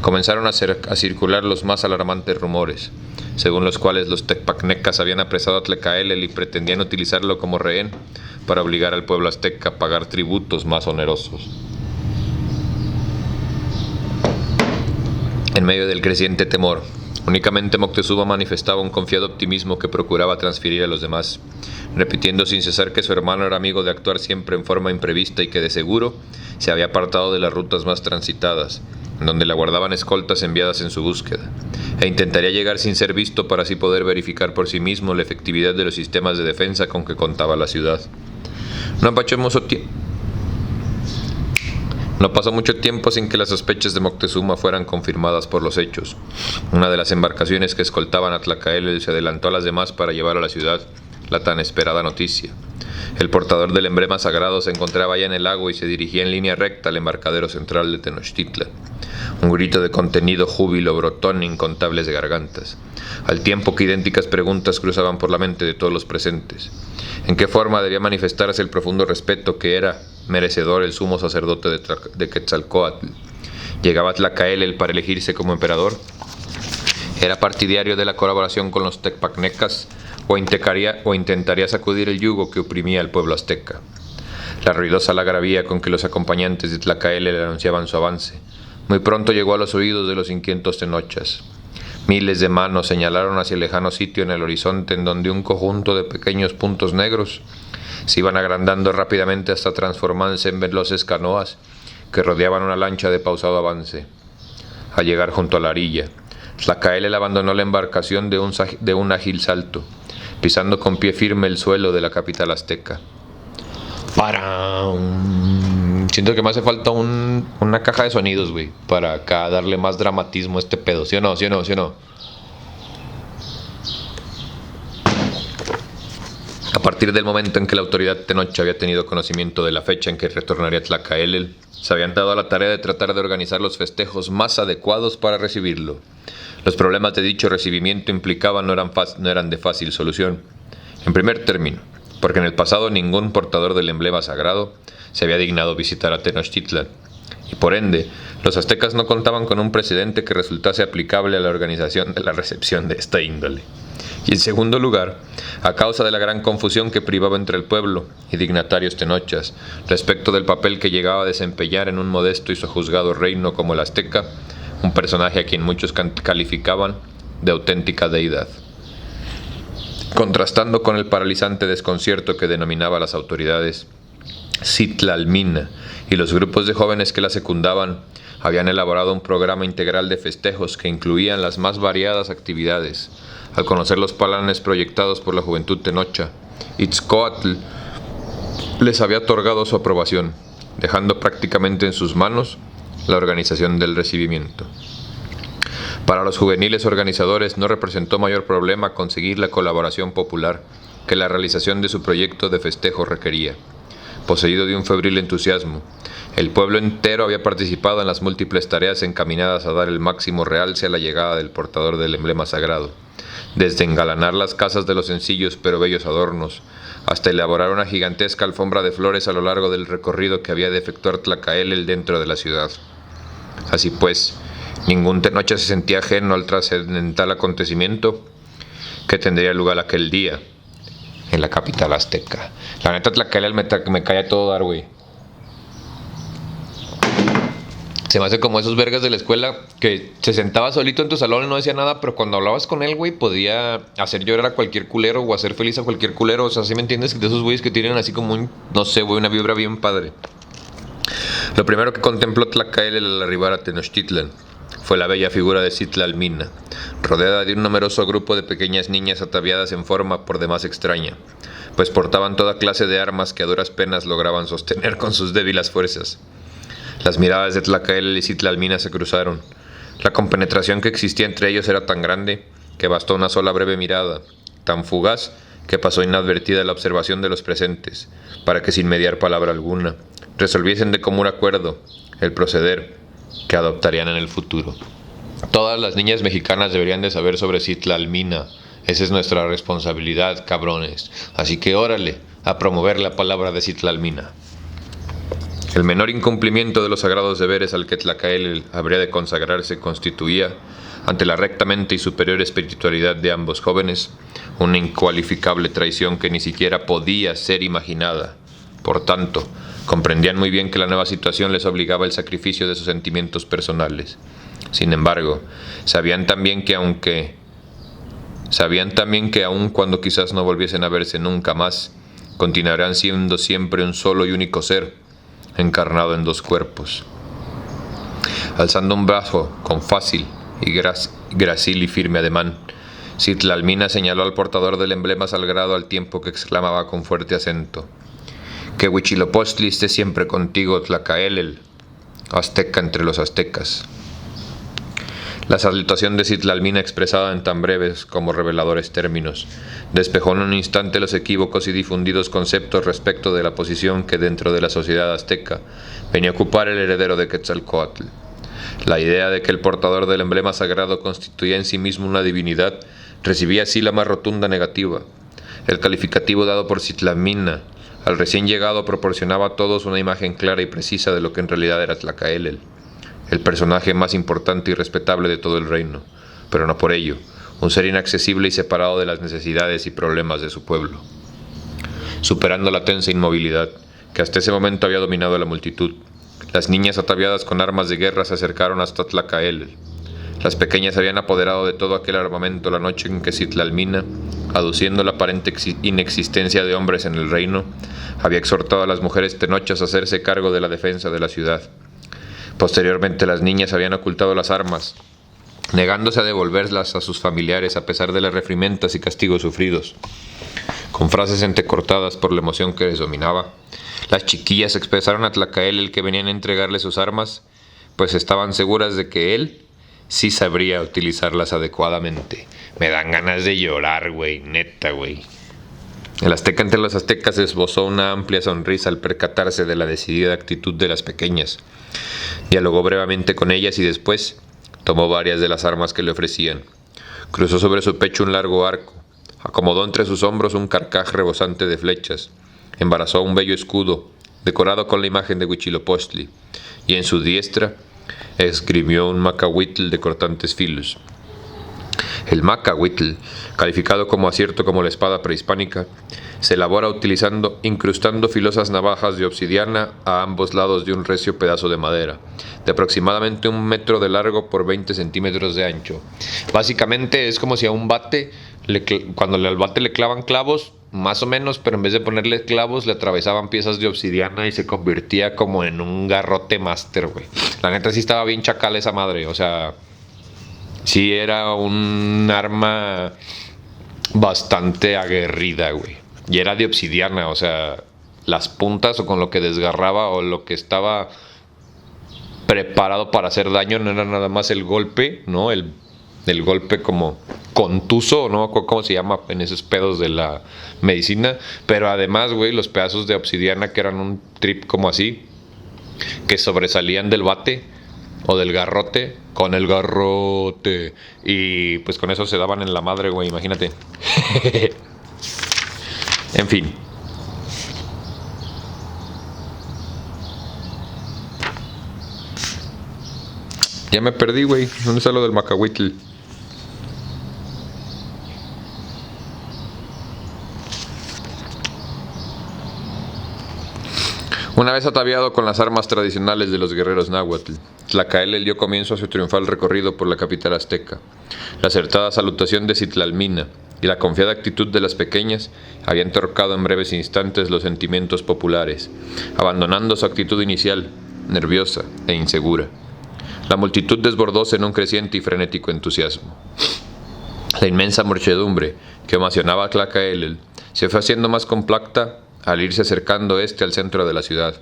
[SPEAKER 1] comenzaron a circular los más alarmantes rumores, según los cuales los tecpacnecas habían apresado a Tlacaelel y pretendían utilizarlo como rehén para obligar al pueblo azteca a pagar tributos más onerosos. En medio del creciente temor, únicamente Moctezuma manifestaba un confiado optimismo que procuraba transferir a los demás, repitiendo sin cesar que su hermano era amigo de actuar siempre en forma imprevista y que de seguro se había apartado de las rutas más transitadas, en donde le aguardaban escoltas enviadas en su búsqueda, e intentaría llegar sin ser visto para así poder verificar por sí mismo la efectividad de los sistemas de defensa con que contaba la ciudad. No pasó mucho tiempo sin que las sospechas de Moctezuma fueran confirmadas por los hechos. Una de las embarcaciones que escoltaban a Tlacaelel se adelantó a las demás para llevar a la ciudad la tan esperada noticia. El portador del emblema sagrado se encontraba ya en el lago y se dirigía en línea recta al embarcadero central de Tenochtitlan. Un grito de contenido júbilo brotó en incontables gargantas, al tiempo que idénticas preguntas cruzaban por la mente de todos los presentes. ¿En qué forma debía manifestarse el profundo respeto que era merecedor el sumo sacerdote de Quetzalcóatl? ¿Llegaba Tlacaelel para elegirse como emperador? ¿Era partidario de la colaboración con los tecpacnecas o intentaría sacudir el yugo que oprimía al pueblo azteca? La ruidosa algarabía con que los acompañantes de Tlacaelel anunciaban su avance muy pronto llegó a los oídos de los inquietos tenochas. Miles de manos señalaron hacia el lejano sitio en el horizonte en donde un conjunto de pequeños puntos negros se iban agrandando rápidamente hasta transformarse en veloces canoas que rodeaban una lancha de pausado avance. Al llegar junto a la orilla, Tlacaelel abandonó la embarcación de un ágil salto, pisando con pie firme el suelo de la capital azteca. Siento que me hace falta una caja de sonidos, güey, para acá darle más dramatismo a este pedo, ¿sí o no? ¿Sí o no? ¿Sí o no? partir del momento en que la autoridad tenocha había tenido conocimiento de la fecha en que retornaría a Tlacaelel, se habían dado a la tarea de tratar de organizar los festejos más adecuados para recibirlo. Los problemas de dicho recibimiento implicaban no eran de fácil solución. En primer término, porque en el pasado ningún portador del emblema sagrado se había dignado visitar a Tenochtitlan, y por ende, los aztecas no contaban con un precedente que resultase aplicable a la organización de la recepción de esta índole. Y en segundo lugar, a causa de la gran confusión que privaba entre el pueblo y dignatarios tenochas respecto del papel que llegaba a desempeñar en un modesto y sojuzgado reino como el azteca, un personaje a quien muchos calificaban de auténtica deidad. Contrastando con el paralizante desconcierto que denominaba a las autoridades, Citlalmina y los grupos de jóvenes que la secundaban habían elaborado un programa integral de festejos que incluían las más variadas actividades. Al conocer los planes proyectados por la juventud tenocha, Itzcoatl les había otorgado su aprobación, dejando prácticamente en sus manos la organización del recibimiento. Para los juveniles organizadores no representó mayor problema conseguir la colaboración popular que la realización de su proyecto de festejo requería. Poseído de un febril entusiasmo, el pueblo entero había participado en las múltiples tareas encaminadas a dar el máximo realce a la llegada del portador del emblema sagrado, desde engalanar las casas de los sencillos pero bellos adornos, hasta elaborar una gigantesca alfombra de flores a lo largo del recorrido que había de efectuar Tlacaelel dentro de la ciudad. Así pues, ningún tenocha se sentía ajeno al trascendental acontecimiento que tendría lugar aquel día en la capital azteca. La neta, Tlacaelel me cae a todo dar, güey. Se me hace como esos vergas de la escuela que se sentaba solito en tu salón y no decía nada, pero cuando hablabas con él, güey, podía hacer llorar a cualquier culero o hacer feliz a cualquier culero. O sea, ¿sí me entiendes? De esos güeyes que tienen así como un, no sé, güey, una vibra bien padre. Lo primero que contempló Tlacaelel al arribar a Tenochtitlan fue la bella figura de Citlalmina, rodeada de un numeroso grupo de pequeñas niñas ataviadas en forma por demás extraña, pues portaban toda clase de armas que a duras penas lograban sostener con sus débiles fuerzas. Las miradas de Tlacaelel y Citlalmina se cruzaron. La compenetración que existía entre ellos era tan grande que bastó una sola breve mirada, tan fugaz que pasó inadvertida la observación de los presentes, para que sin mediar palabra alguna, resolviesen de común acuerdo el proceder que adoptarían en el futuro. Todas las niñas mexicanas deberían de saber sobre Citlalmina. Esa es nuestra responsabilidad, cabrones. Así que órale, a promover la palabra de Citlalmina. El menor incumplimiento de los sagrados deberes al que Tlacaelel habría de consagrarse constituía, ante la rectamente y superior espiritualidad de ambos jóvenes, una incualificable traición que ni siquiera podía ser imaginada. Por tanto, comprendían muy bien que la nueva situación les obligaba al sacrificio de sus sentimientos personales. Sin embargo, sabían también que aun cuando quizás no volviesen a verse nunca más, continuarán siendo siempre un solo y único ser, encarnado en dos cuerpos. Alzando un brazo con fácil y gracil y firme ademán, Citlalmina señaló al portador del emblema sagrado al tiempo que exclamaba con fuerte acento: «Que Huitzilopochtli esté siempre contigo, Tlacaelel, azteca entre los aztecas». La salutación de Citlalmina, expresada en tan breves como reveladores términos, despejó en un instante los equívocos y difundidos conceptos respecto de la posición que dentro de la sociedad azteca venía a ocupar el heredero de Quetzalcóatl. La idea de que el portador del emblema sagrado constituía en sí mismo una divinidad recibía así la más rotunda negativa. El calificativo dado por Citlalmina al recién llegado proporcionaba a todos una imagen clara y precisa de lo que en realidad era Tlacaelel, el personaje más importante y respetable de todo el reino, pero no por ello un ser inaccesible y separado de las necesidades y problemas de su pueblo. Superando la tensa inmovilidad que hasta ese momento había dominado a la multitud, las niñas ataviadas con armas de guerra se acercaron hasta Tlacaelel. Las pequeñas habían apoderado de todo aquel armamento la noche en que Citlalmina, aduciendo la aparente inexistencia de hombres en el reino, había exhortado a las mujeres tenochas a hacerse cargo de la defensa de la ciudad. Posteriormente las niñas habían ocultado las armas, negándose a devolverlas a sus familiares a pesar de las reprimendas y castigos sufridos. Con frases entrecortadas por la emoción que les dominaba, las chiquillas expresaron a Tlacaelel que venían a entregarle sus armas, pues estaban seguras de que él sí sabría utilizarlas adecuadamente. Me dan ganas de llorar, güey, neta, güey. El azteca entre los aztecas esbozó una amplia sonrisa al percatarse de la decidida actitud de las pequeñas. Dialogó brevemente con ellas y después tomó varias de las armas que le ofrecían. Cruzó sobre su pecho un largo arco, acomodó entre sus hombros un carcaj rebosante de flechas, embarazó un bello escudo decorado con la imagen de Huitzilopochtli, y en su diestra esgrimió un macahuitl de cortantes filos. El macahuitl, calificado como acierto como la espada prehispánica, se elabora incrustando filosas navajas de obsidiana a ambos lados de un recio pedazo de madera, de aproximadamente 1 metro de largo por 20 centímetros de ancho. Básicamente es como si a un bate, cuando al bate le clavan clavos, más o menos, pero en vez de ponerle clavos, le atravesaban piezas de obsidiana y se convertía como en un garrote máster, güey. La neta sí estaba bien chacal esa madre, o sea, sí era un arma bastante aguerrida, güey. Y era de obsidiana, o sea, las puntas o con lo que desgarraba o lo que estaba preparado para hacer daño no era nada más el golpe, ¿no? El golpe como contuso, ¿no? ¿Cómo se llama en esos pedos de la medicina? Pero además, güey, los pedazos de obsidiana que eran un trip como así, que sobresalían del bate o del garrote, con el garrote, y pues con eso se daban en la madre, güey, imagínate. En fin. Ya me perdí, güey. ¿Dónde está lo del macahuitl? Una vez ataviado con las armas tradicionales de los guerreros náhuatl, Tlacaelel dio comienzo a su triunfal recorrido por la capital azteca. La acertada salutación de Citlalmina y la confiada actitud de las pequeñas habían torcado en breves instantes los sentimientos populares, abandonando su actitud inicial, nerviosa e insegura. La multitud desbordóse en un creciente y frenético entusiasmo. La inmensa muchedumbre que ovacionaba a Tlacaelel se fue haciendo más compacta al irse acercando al centro de la ciudad.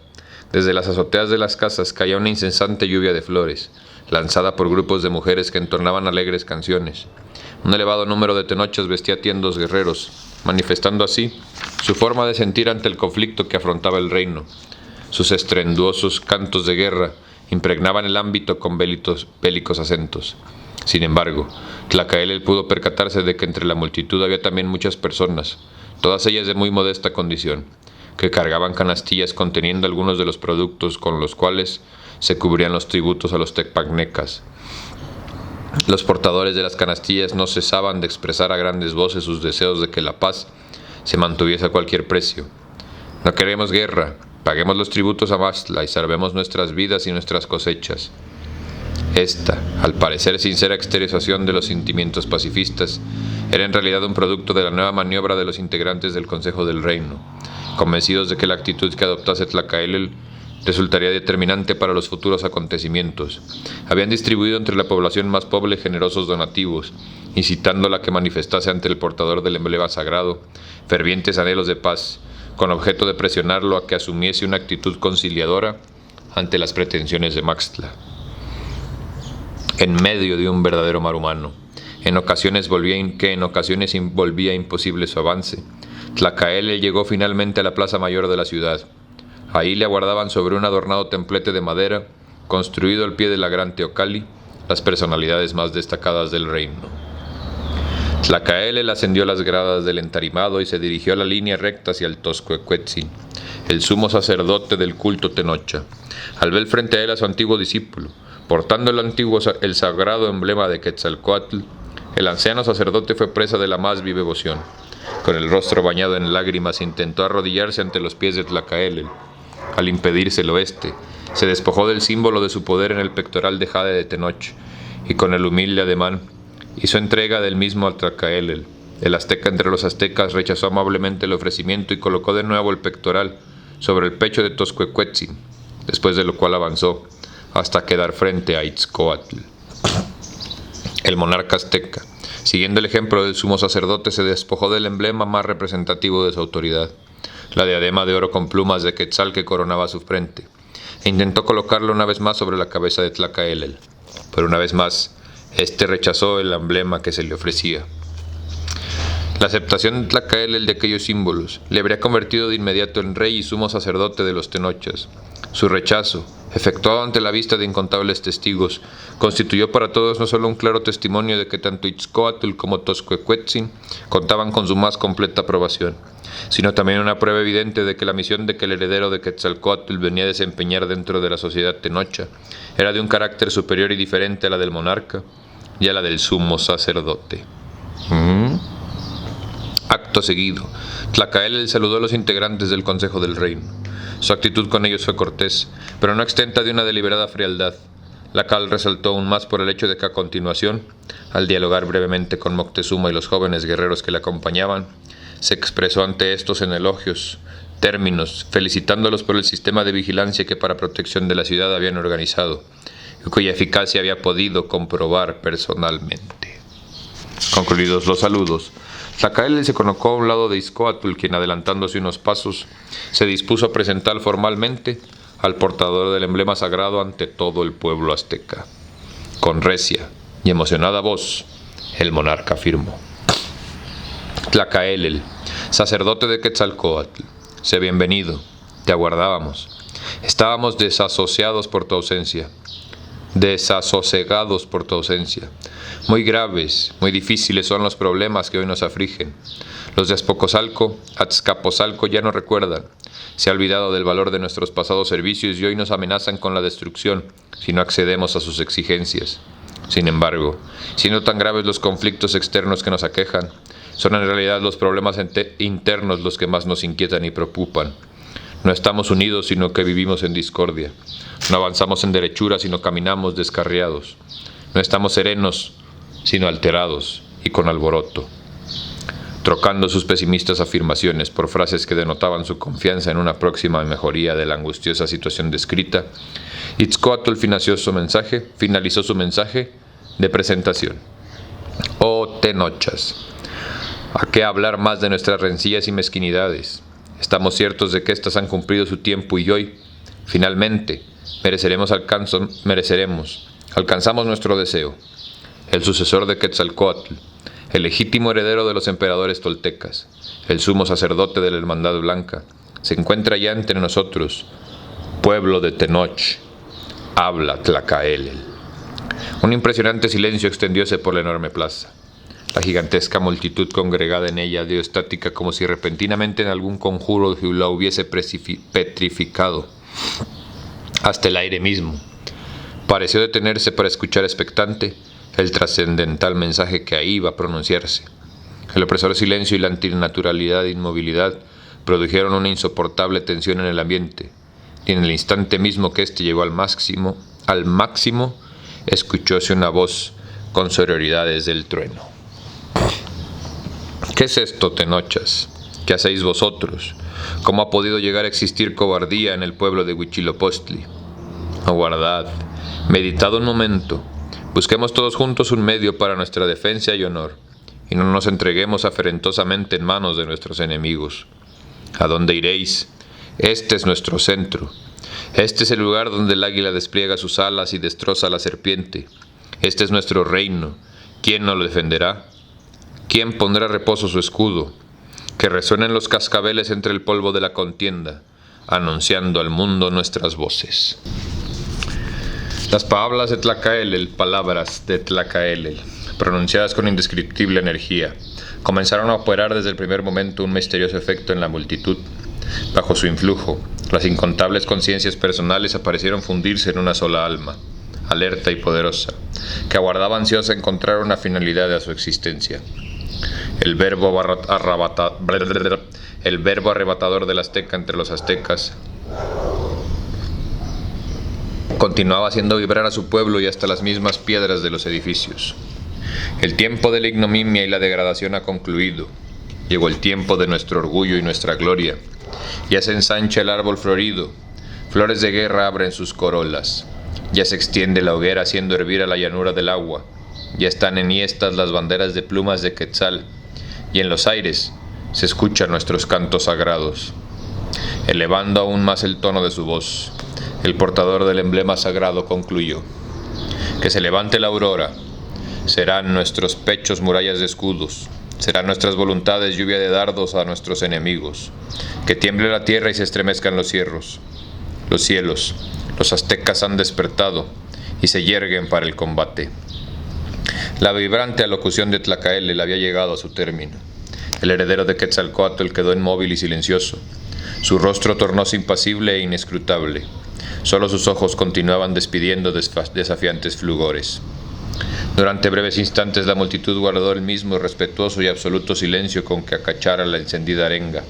[SPEAKER 1] Desde las azoteas de las casas caía una incesante lluvia de flores, lanzada por grupos de mujeres que entonaban alegres canciones. Un elevado número de tenochas vestía atiendos guerreros, manifestando así su forma de sentir ante el conflicto que afrontaba el reino. Sus estruendosos cantos de guerra impregnaban el ámbito con bélicos acentos. Sin embargo, Tlacaelel pudo percatarse de que entre la multitud había también muchas personas, todas ellas de muy modesta condición, que cargaban canastillas conteniendo algunos de los productos con los cuales se cubrían los tributos a los tecpagnecas. Los portadores de las canastillas no cesaban de expresar a grandes voces sus deseos de que la paz se mantuviese a cualquier precio. No queremos guerra, paguemos los tributos a Maxtla y salvemos nuestras vidas y nuestras cosechas. Esta, al parecer sincera exteriorización de los sentimientos pacifistas, era en realidad un producto de la nueva maniobra de los integrantes del Consejo del Reino, convencidos de que la actitud que adoptase Tlacaelel resultaría determinante para los futuros acontecimientos. Habían distribuido entre la población más pobre generosos donativos, incitándola a que manifestase ante el portador del emblema sagrado fervientes anhelos de paz, con objeto de presionarlo a que asumiese una actitud conciliadora ante las pretensiones de Maxtla. En medio de un verdadero mar humano, en ocasiones volvía imposible su avance, Tlacaelel llegó finalmente a la plaza mayor de la ciudad. Ahí le aguardaban sobre un adornado templete de madera, construido al pie de la gran Teocalli, las personalidades más destacadas del reino. Tlacaelel ascendió las gradas del entarimado y se dirigió a la línea recta hacia el Toscuecuetzin, el sumo sacerdote del culto tenocha. Al ver frente a él a su antiguo discípulo, portando el sagrado emblema de Quetzalcóatl, el anciano sacerdote fue presa de la más viva devoción. Con el rostro bañado en lágrimas intentó arrodillarse ante los pies de Tlacaelel. Al impedírselo se despojó del símbolo de su poder en el pectoral de jade de Tenoch, y con el humilde ademán hizo entrega del mismo a Tlacaelel. El azteca entre los aztecas rechazó amablemente el ofrecimiento y colocó de nuevo el pectoral sobre el pecho de Toscuecuetzin, después de lo cual avanzó hasta quedar frente a Itzcoatl. El monarca azteca, siguiendo el ejemplo del sumo sacerdote, se despojó del emblema más representativo de su autoridad, la diadema de oro con plumas de quetzal que coronaba su frente, e intentó colocarlo una vez más sobre la cabeza de Tlacaelel. Pero una vez más, éste rechazó el emblema que se le ofrecía. La aceptación de Tlacaelel de aquellos símbolos le habría convertido de inmediato en rey y sumo sacerdote de los tenochas. Su rechazo, efectuado ante la vista de incontables testigos, constituyó para todos no solo un claro testimonio de que tanto Itzcoatl como Toscuecuetzin contaban con su más completa aprobación, sino también una prueba evidente de que la misión de que el heredero de Quetzalcóatl venía a desempeñar dentro de la sociedad tenocha era de un carácter superior y diferente a la del monarca y a la del sumo sacerdote. Acto seguido, Tlacaelel saludó a los integrantes del Consejo del Reino. Su actitud con ellos fue cortés, pero no exenta de una deliberada frialdad, la cual resaltó aún más por el hecho de que a continuación, al dialogar brevemente con Moctezuma y los jóvenes guerreros que le acompañaban, se expresó ante estos en elogios, términos, felicitándolos por el sistema de vigilancia que para protección de la ciudad habían organizado, y cuya eficacia había podido comprobar personalmente. Concluidos los saludos, Tlacaelel se colocó a un lado de Itzcoatl, quien, adelantándose unos pasos, se dispuso a presentar formalmente al portador del emblema sagrado ante todo el pueblo azteca. Con recia y emocionada voz, el monarca afirmó: Tlacaelel, sacerdote de Quetzalcóatl, sé bienvenido, te aguardábamos. Estábamos desasosegados por tu ausencia. Muy graves, muy difíciles son los problemas que hoy nos afligen. Los de Azcapotzalco ya no recuerdan. Se ha olvidado del valor de nuestros pasados servicios y hoy nos amenazan con la destrucción si no accedemos a sus exigencias. Sin embargo, siendo tan graves los conflictos externos que nos aquejan, son en realidad los problemas internos los que más nos inquietan y preocupan. No estamos unidos, sino que vivimos en discordia. No avanzamos en derechura, sino caminamos descarriados. No estamos serenos, sino alterados y con alboroto. Trocando sus pesimistas afirmaciones por frases que denotaban su confianza en una próxima mejoría de la angustiosa situación descrita, Itzcoatl finalizó su mensaje de presentación. Oh tenochas, ¿a qué hablar más de nuestras rencillas y mezquinidades? Estamos ciertos de que éstas han cumplido su tiempo y hoy, finalmente, alcanzamos nuestro deseo. El sucesor de Quetzalcóatl, el legítimo heredero de los emperadores toltecas, el sumo sacerdote de la Hermandad Blanca, se encuentra ya entre nosotros. Pueblo de Tenoch, habla Tlacaelel. Un impresionante silencio extendióse por la enorme plaza. La gigantesca multitud congregada en ella dio estática como si repentinamente en algún conjuro la hubiese petrificado. Hasta el aire mismo pareció detenerse para escuchar expectante el trascendental mensaje que ahí iba a pronunciarse. El opresor silencio y la antinaturalidad e inmovilidad produjeron una insoportable tensión en el ambiente, y en el instante mismo que éste llegó al máximo, escuchóse una voz con sonoridades del trueno. ¿Qué es esto, tenochas? ¿Qué hacéis vosotros? ¿Cómo ha podido llegar a existir cobardía en el pueblo de Huitzilopochtli? Aguardad, meditad un momento, busquemos todos juntos un medio para nuestra defensa y honor, y no nos entreguemos afrentosamente en manos de nuestros enemigos. ¿A dónde iréis? Este es nuestro centro. Este es el lugar donde el águila despliega sus alas y destroza a la serpiente. Este es nuestro reino. ¿Quién nos lo defenderá? ¿Quién pondrá a reposo su escudo? Que resuenen los cascabeles entre el polvo de la contienda, anunciando al mundo nuestras voces. Las palabras de Tlacaelel, pronunciadas con indescriptible energía, comenzaron a operar desde el primer momento un misterioso efecto en la multitud. Bajo su influjo, las incontables conciencias personales parecieron fundirse en una sola alma, alerta y poderosa, que aguardaba ansiosa encontrar una finalidad a su existencia. El verbo arrebatador del azteca entre los aztecas continuaba haciendo vibrar a su pueblo y hasta las mismas piedras de los edificios. El tiempo de la ignominia y la degradación ha concluido. Llegó el tiempo de nuestro orgullo y nuestra gloria. Ya se ensancha el árbol florido, flores de guerra abren sus corolas. Ya se extiende la hoguera haciendo hervir a la llanura del agua. Ya están enhiestas las banderas de plumas de Quetzal, y en los aires se escuchan nuestros cantos sagrados. Elevando aún más el tono de su voz, el portador del emblema sagrado concluyó: que se levante la aurora, serán nuestros pechos murallas de escudos, Serán nuestras voluntades lluvia de dardos a nuestros enemigos. Que tiemble la tierra y se estremezcan los cielos. Los aztecas han despertado y se yerguen para el combate. La vibrante alocución de Tlacaelel había llegado a su término. El heredero de Quetzalcóatl quedó inmóvil y silencioso. Su rostro tornóse impasible e inescrutable. Solo sus ojos continuaban despidiendo desafiantes fulgores. Durante breves instantes la multitud guardó el mismo respetuoso y absoluto silencio con que acachara la encendida arenga.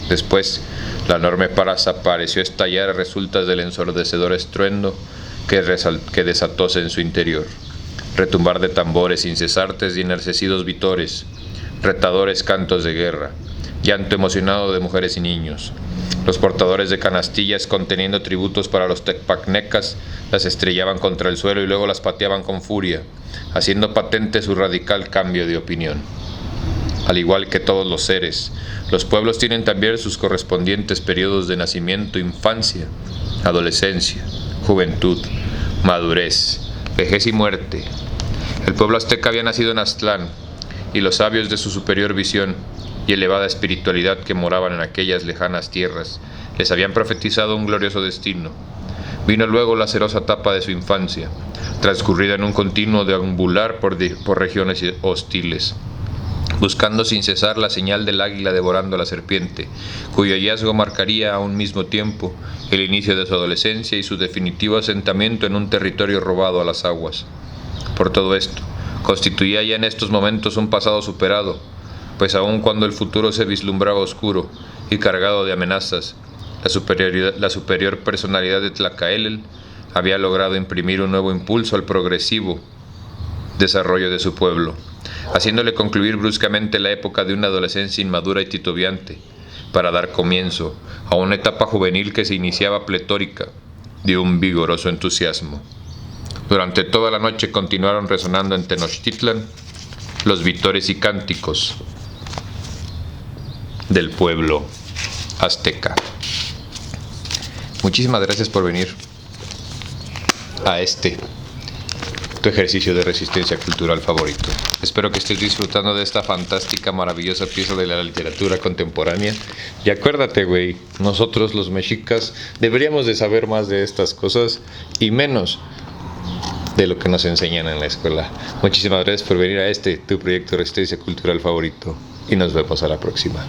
[SPEAKER 1] Después, la enorme plaza pareció estallar a resultas del ensordecedor estruendo que desatóse en su interior. Retumbar de tambores incesantes y enardecidos vitores, retadores cantos de guerra, llanto emocionado de mujeres y niños. Los portadores de canastillas conteniendo tributos para los tecpacnecas las estrellaban contra el suelo y luego las pateaban con furia, haciendo patente su radical cambio de opinión. Al igual que todos los seres, los pueblos tienen también sus correspondientes periodos de nacimiento, infancia, adolescencia, juventud, madurez, vejez y muerte. El pueblo azteca había nacido en Aztlán, y los sabios de su superior visión y elevada espiritualidad que moraban en aquellas lejanas tierras les habían profetizado un glorioso destino. Vino luego la acerosa etapa de su infancia, transcurrida en un continuo deambular por regiones hostiles, buscando sin cesar la señal del águila devorando a la serpiente, cuyo hallazgo marcaría a un mismo tiempo el inicio de su adolescencia y su definitivo asentamiento en un territorio robado a las aguas. Por todo esto, constituía ya en estos momentos un pasado superado, pues aun cuando el futuro se vislumbraba oscuro y cargado de amenazas, la superior personalidad de Tlacaelel había logrado imprimir un nuevo impulso al progresivo desarrollo de su pueblo, haciéndole concluir bruscamente la época de una adolescencia inmadura y titubeante, para dar comienzo a una etapa juvenil que se iniciaba pletórica de un vigoroso entusiasmo. Durante toda la noche continuaron resonando en Tenochtitlan los vitores y cánticos del pueblo azteca. Muchísimas gracias por venir a tu ejercicio de resistencia cultural favorito. Espero que estés disfrutando de esta fantástica, maravillosa pieza de la literatura contemporánea. Y acuérdate, güey, nosotros los mexicas deberíamos de saber más de estas cosas y menos de lo que nos enseñan en la escuela. Muchísimas gracias por venir a tu proyecto de resistencia cultural favorito y nos vemos a la próxima.